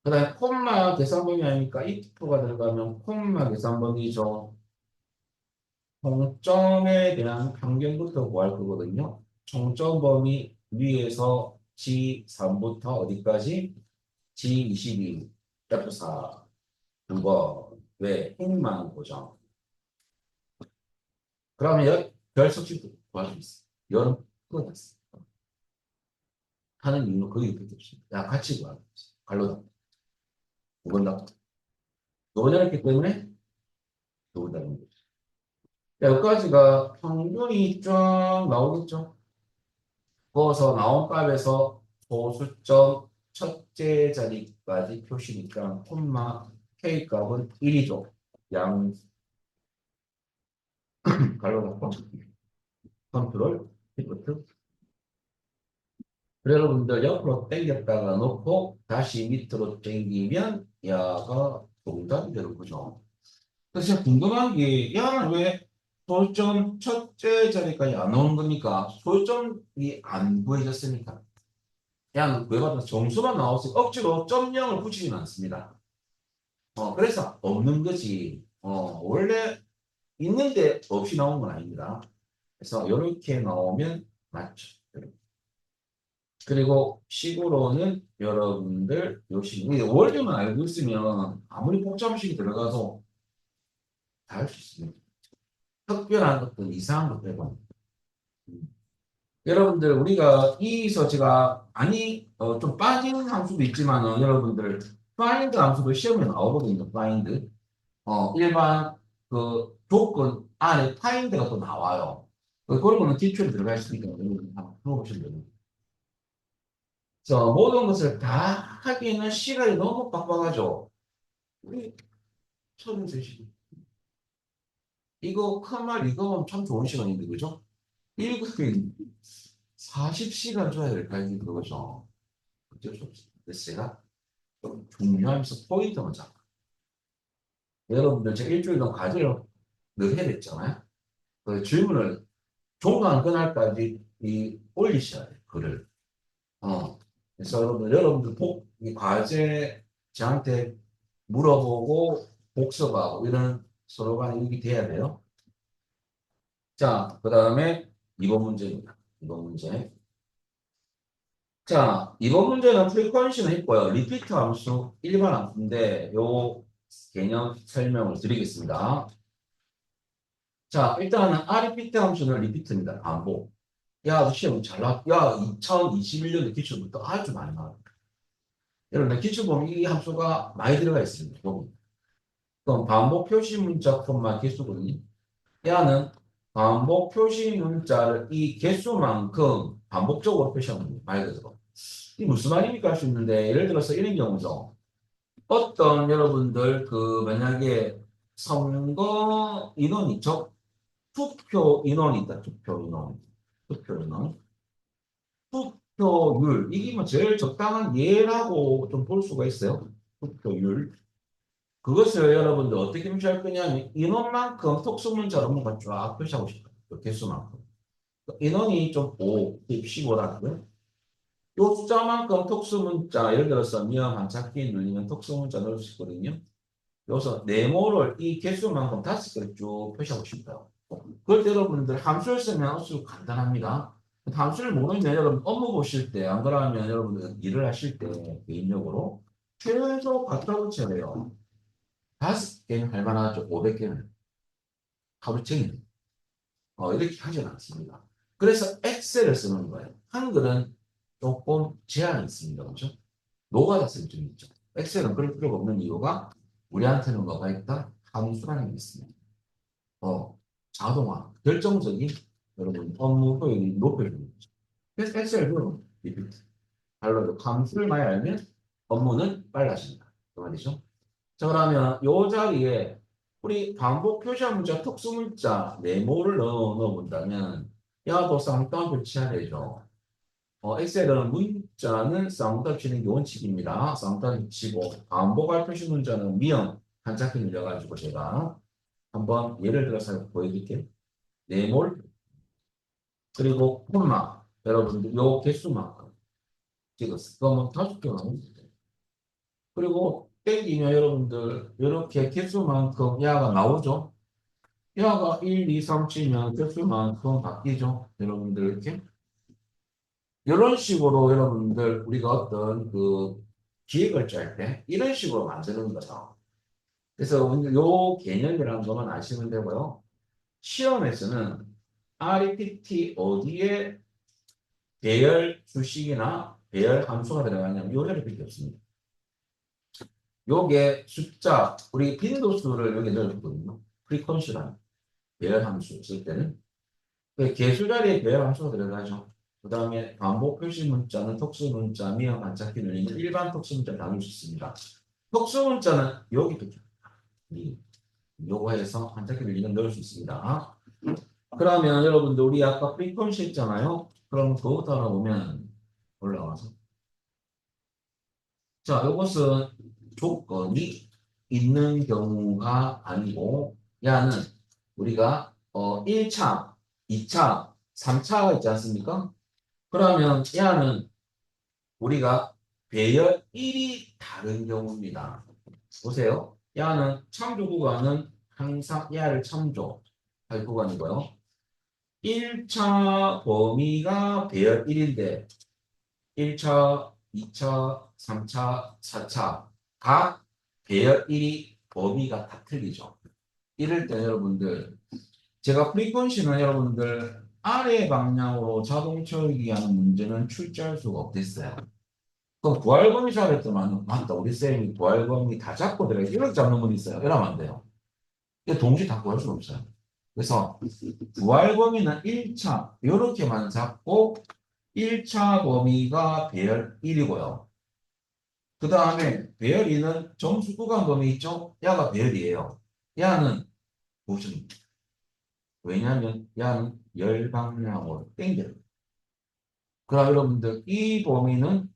그 다음에 콤마 계산범위 아니니까 if가 들어가면 콤마 계산범위죠. 총점에 대한 평균부터 구할 거거든요. 총점 범위 위에서 G3부터 어디까지? G22, F4 2번 왜? 행만 고정. 그러면 결석식 구할 수 있어. 열은 끊어졌어. 하는 이유는 거의 그렇게 없습니다. 야, 같이 구할 수 있어. 갈로 다. 두번 다. 두번 했기 때문에 두번 다는 거죠. 여기까지가 평균이 쫙 나오겠죠. 그어서 나온 값에서 소수점 첫째 자리까지 표시니까 콤마 K 값은 1이죠. 양 갈로 닫고 컨트롤 시프트. 여러분들 옆으로 당겼다가 놓고 다시 밑으로 당기면 야가 동작이 되는 거죠. 그래서 제가 궁금한 게 야는 왜 소수점 첫째 자리까지 안 나오는 겁니까? 소수점이 안 구해졌으니까. 그냥 외과도 점수만 나와서 억지로 점령을 붙이지는 않습니다. 그래서 없는 거지. 원래 있는데 없이 나온 건 아닙니다. 그래서 이렇게 나오면 맞죠. 그리고 식으로는 여러분들 요식 월드만 알고 있으면 아무리 복잡한 식이 들어가도 다 할 수 있습니다. 특별한 것들 이상한 것들 해봐. 여러분들 우리가 이서 제가 아니 좀 빠지는 함수도 있지만은 여러분들 find 함수도 시험에 나오거든요. find 일반 그 조건 안에 find가 또 나와요. 그런 거는 기초에 들어가 있으니까 여러분 한번 풀어보시면 됩니다. 모든 것을 다 하기에는 시간이 너무 빡빡하죠. 우리 33시간. 이거 큰 말 이거 참 좋은 시간인데 그죠? 1국인 40시간 줘야 될까 이게 그거죠. 어쩔 수 없어. 그래서 제가 좀 중요하면서 포인트만 잡아. 여러분들 제가 일주일 동안 과제를 늘 해야 됐잖아요. 그 질문을 종강 그날까지 올리셔야 돼요. 글을. 그래서 여러분들 이 과제 저한테 물어보고 복습하고 이런 서로 간에 일이 돼야 돼요. 자, 그 다음에 이번 문제입니다. 이번 문제. 자, 이번 문제는 프리퀀시는 있고요. 리피트 함수 일반 함수인데 요 개념 설명을 드리겠습니다. 자, 일단은 R 리피트 함수는 리피트입니다. 반복. 야, 너 시험 잘 나왔, 야, 2021년도 기출부터 아주 많이 나왔다. 여러분, 기출 보면 이 함수가 많이 들어가 있습니다. 보면. 그럼 반복 표시 문자 콤마 개수거든요. 야는 반복 표시 문자를 이 개수만큼 반복적으로 표시하는 거예요. 말 그대로. 이 무슨 말입니까 할 수 있는데, 예를 들어서 이런 경우죠. 어떤 여러분들 만약에 선거 인원이 투표 인원이 있다. 투표 인원. 투표 인원. 투표율. 이게 뭐 제일 적당한 예라고 좀 볼 수가 있어요. 투표율. 그것을 여러분들 어떻게 표시할 거냐면 인원만큼 특수문자로 뭔가 쫙 표시하고 싶어요. 그 개수만큼. 인원이 좀 5, 15라고요. 요 숫자만큼 특수문자, 예를 들어서 미음 한자키 눌리면 특수문자 넣을 수 있거든요. 여기서 네모를 이 개수만큼 5개를 쭉 표시하고 싶어요. 그럴 때 여러분들 함수를 쓰면 아주 간단합니다. 함수를 모르면 여러분 업무 보실 때, 안 그러면 여러분들 일을 하실 때 개인적으로 최소 갖다 붙여야 돼요. 5개는 할 만하죠. 500개는. 하루 종일. 이렇게 하진 않습니다. 그래서 엑셀을 쓰는 거예요. 한글은 조금 제한이 있습니다. 그렇죠? 노가다 쓸 좀 있죠. 엑셀은 그럴 필요가 없는 이유가 우리한테는 뭐가 있다? 함수라는 게 있습니다. 자동화, 결정적인 여러분 업무 효율이 높여주는 거죠. 그래서 엑셀은 리피트. 달러도 함수를 많이 알면 업무는 빨라진다. 그 말이죠. 자, 그러면 요 자리에 우리 반복 표시한 문자, 특수 문자, 네모를 넣어본다면, 야도 쌍따옴 표시해야 되죠. 엑셀은 문자는 쌍따옴 치는 게 원칙입니다. 쌍따옴 치고, 반복할 표시 문자는 미음, 한자키 늘려가지고 제가 한번 예를 들어서 보여드릴게요. 네모를, 그리고 콤마, 여러분들 요 개수만큼 찍었어요. 그러면 5개 나옵니다. 그리고 땡기면 여러분들 이렇게 개수만큼 야가 나오죠. 야가 1, 2, 3 치면 개수만큼 바뀌죠. 여러분들 이렇게. 이런 식으로 여러분들 우리가 어떤 기획을 짤 때 이런 식으로 만드는 거죠. 그래서 요 개념이라는 것만 아시면 되고요. 시험에서는 RPT 어디에 배열 수식이나 배열 함수가 들어가냐면 요 자리에 밖에 없습니다. 요게 숫자, 우리 빈도수를 여기 넣어줬거든요. 프리퀀시라는 배열 함수 쓸 때는. 개수 자리에 배열 함수가 들어가죠. 그 다음에 반복 표시 문자는 특수 문자, 미음 반짝기 눌리는 일반 특수 문자 나눌 수 있습니다. 특수 문자는 여기 있죠. 요거 해서 반짝기 눌리는 넣을 수 있습니다. 그러면 여러분들 우리 아까 프리퀀시 했잖아요. 그럼 그거부터 알아보면 올라와서. 자, 이것은 조건이 있는 경우가 아니고, 야는 우리가 1차, 2차, 3차가 있지 않습니까? 그러면 야는 우리가 배열 1이 다른 경우입니다. 보세요. 야는 참조 구간은 항상 야를 참조할 구간이고요. 1차 범위가 배열 1인데 1차, 2차, 3차, 4차 각 배열 1이 범위가 다 틀리죠. 이럴 때 여러분들 제가 프리퀀시는 여러분들 아래 방향으로 자동 채우기 하는 문제는 출제할 수가 없겠어요. 그럼 부활범위 잡았더만 맞다. 우리 쌤이 부활범위 다 잡고 들어가 이렇게 잡는 분 있어요. 이러면 안 돼요. 이게 동시에 다 구할 수가 없어요. 그래서 부활범위는 1차 이렇게만 잡고 1차 범위가 배열 1이고요. 그 다음에 배열이는 점수 구간 범위 있죠? 야가 배열이에요. 야는 보시면 왜냐하면 야는 열 방향으로 땡겨요. 그럼 여러분들 이 범위는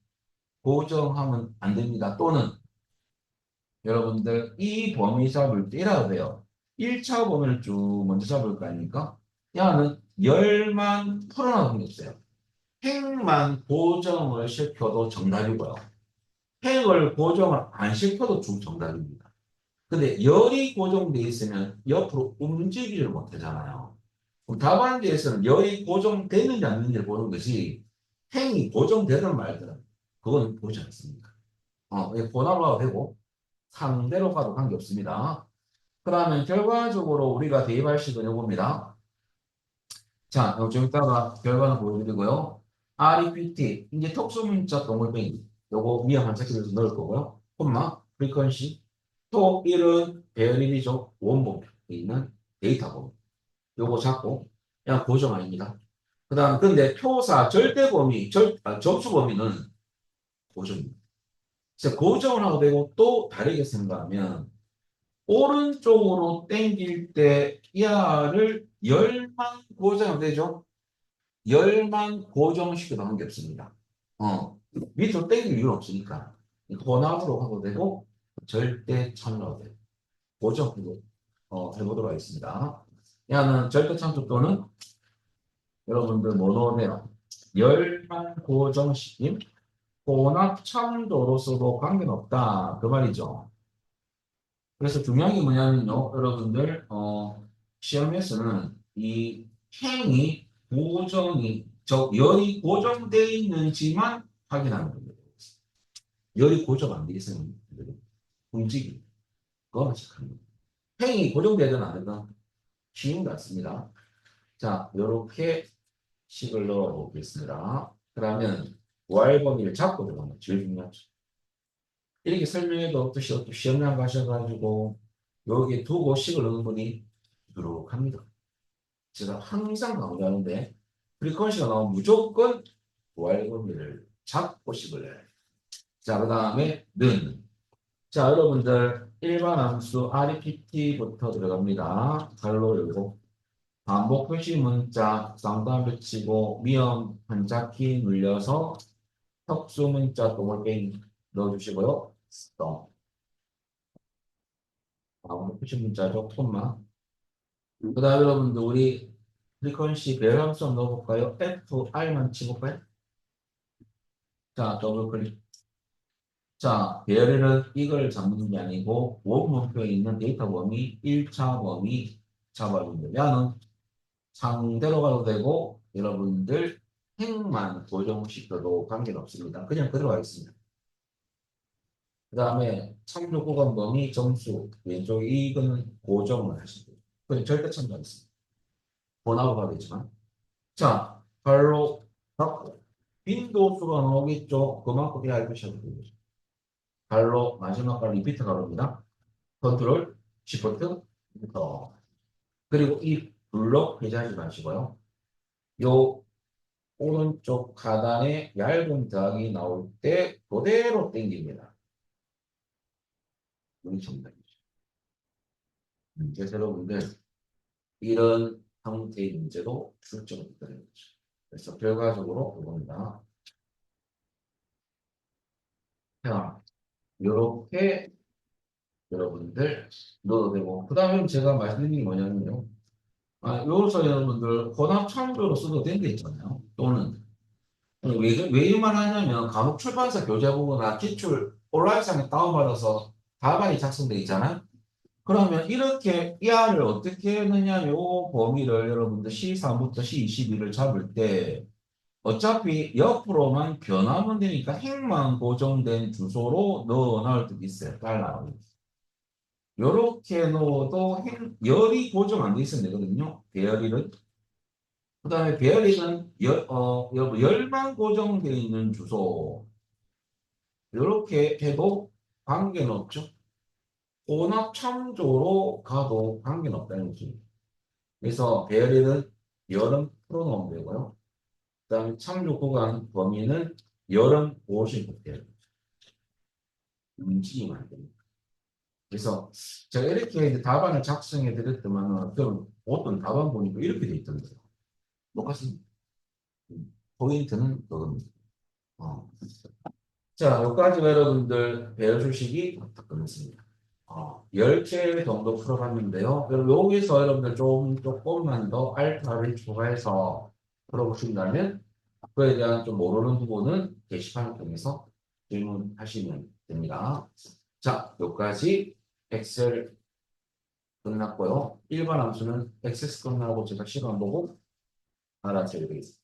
고정하면 안 됩니다. 또는 여러분들 이 범위 잡을 때 이래야 돼요. 1차 범위를 쭉 먼저 잡을 거 아닙니까? 야는 열만 풀어나가는 게 없어요. 행만 고정을 시켜도 정답이고요. 행을 고정을 안 시켜도 정답입니다. 근데 열이 고정돼 있으면 옆으로 움직이지를 못하잖아요. 그럼 답안지에서는 열이 고정되는지 안 되는지를 보는 것이 행이 고정되든 말든 그건 보지 않습니다. 번호로 가도 되고 상대로 가도 관계없습니다. 그러면 결과적으로 우리가 대입할 식은 이겁니다. 자, 좀 이따가 결과는 보여드리고요. REPT, 이제 특수문자 동글뱅이. 요거 위에 한자키를 넣을 거고요. 콤마, 프리퀀시. 또 이런 배열일이죠. 원본에 있는 데이터 범위. 요거 잡고 그냥 고정 아닙니다. 그 다음 근데 표사 절대 범위, 접수 범위는 고정입니다. 그래서 고정을 하고 되고 또 다르게 생각하면 오른쪽으로 당길 때 이하를 열만 고정하면 되죠. 열만 고정시켜도 관계없습니다. 밑으로 당길 이유는 없으니까. 혼합으로 하도 되고, 절대 참여도 되고, 고정으로 해보도록 하겠습니다. 야는 절대 참조또는 여러분들 뭐 넣으세요? 열만 고정시킴, 혼합 참조로서도 관계는 없다. 그 말이죠. 그래서 중요한 게 뭐냐면요, 여러분들, 시험에서는 이 행이 고정이, 열이 고정되어 있는지만 확인하는 겁니다. 열이 고정 안 되어 있으면 움직임, 그거만 체크합니다. 행이 고정되든 안 되든 쉬운 것 같습니다. 자, 이렇게 식을 넣어 보겠습니다. 그러면 y 범위를 잡고 들어가면 제일 중요하죠. 이렇게 설명해도 또 시험장 가셔가지고 여기 두고 식을 넣는 분이 부족합니다. 제가 항상 강조하는데 프리퀀시가 나오면 무조건 y 범위를 잡고 식을 내요. 자, 그 다음에 는. 자, 여러분들 일반 함수 REPT부터 들어갑니다. 갈로 열고 반복 표시 문자 쌍따옴 붙이고 미음 한자키 눌려서 특수 문자 동글뱅이 넣어주시고요. 또 반복 표시 문자죠. 콤마. 그 다음에 여러분들 우리 프리퀀시 배열 함수 한번 넣어볼까요? FR만 치볼까요? 자, 더블 클릭. 자, 배열은 이걸 잡는 게 아니고 원문표에 있는 데이터 범위 1차 범위 잡아주면 야는 상대로 가도 되고 여러분들 행만 고정시켜도 관계는 없습니다. 그냥 그대로 가겠습니다. 그 다음에 참조 구간 범위 점수 왼쪽 이거는 고정을 하시고 그냥 절대 참조하겠습니다. 번호로 가겠지만 자 발로 잡고 빈도수가 나오겠죠. 그만큼 이 알고셔도 되죠. 발로 마지막 발 리피트 가로입니다. 컨트롤 시프트 엔터 그리고 이 블록 회전하지 마시고요. 요 오른쪽 하단에 얇은 더하기 나올 때 그대로 당깁니다. 이게 정답이죠. 그래서 여러분들 이런 형태의 문제도 출제가 있다는 거죠. 그래서 결과적으로 그겁니다. 자, 이렇게 여러분들 넣어도 되고 그 다음에 제가 말씀드린 게 뭐냐면요. 여기서 여러분들 혼합 참조로 써도 되는 게 있잖아요. 또는 왜 이 말 하냐면 과목 출판사 교재 보거나 기출 온라인상에 다운받아서 답안이 작성돼 있잖아요. 그러면 이렇게 이 알을 어떻게 했느냐 요 범위를 여러분들 C3부터 C21을 잡을 때 어차피 옆으로만 변하면 되니까 행만 고정된 주소로 넣어 놔을 때도 있어요. 달러. 요렇게 넣어도 열이 고정 안 돼 있으면 되거든요. 배열일은. 그 다음에 배열일은 여러분 열만 고정되어 있는 주소. 요렇게 해도 관계는 없죠. 혼합 참조로 가도 관계는 없다는 거죠. 그래서 배열에는 열은 풀어놓으면 되고요. 그다음에 참조 구간 범위는 열은 50 볼게요. 움직이면 안 됩니다. 그래서 제가 이렇게 이제 답안을 작성해 드렸더만은 어떤 답안 보니까 이렇게 돼 있던데요. 똑같습니다. 포인트는 그겁니다. 어. 자, 여기까지가 여러분들 배워주시기 부탁드리겠습니다. 10개 정도 풀어봤는데요. 여기서 여러분들 조금만 더 알파를 추가해서 풀어보신다면 그에 대한 좀 모르는 부분은 게시판을 통해서 질문하시면 됩니다. 자, 여기까지 엑셀 끝났고요. 일반 함수는 액세스 끝나고 제가 시간 보고 알아채게 되겠습니다.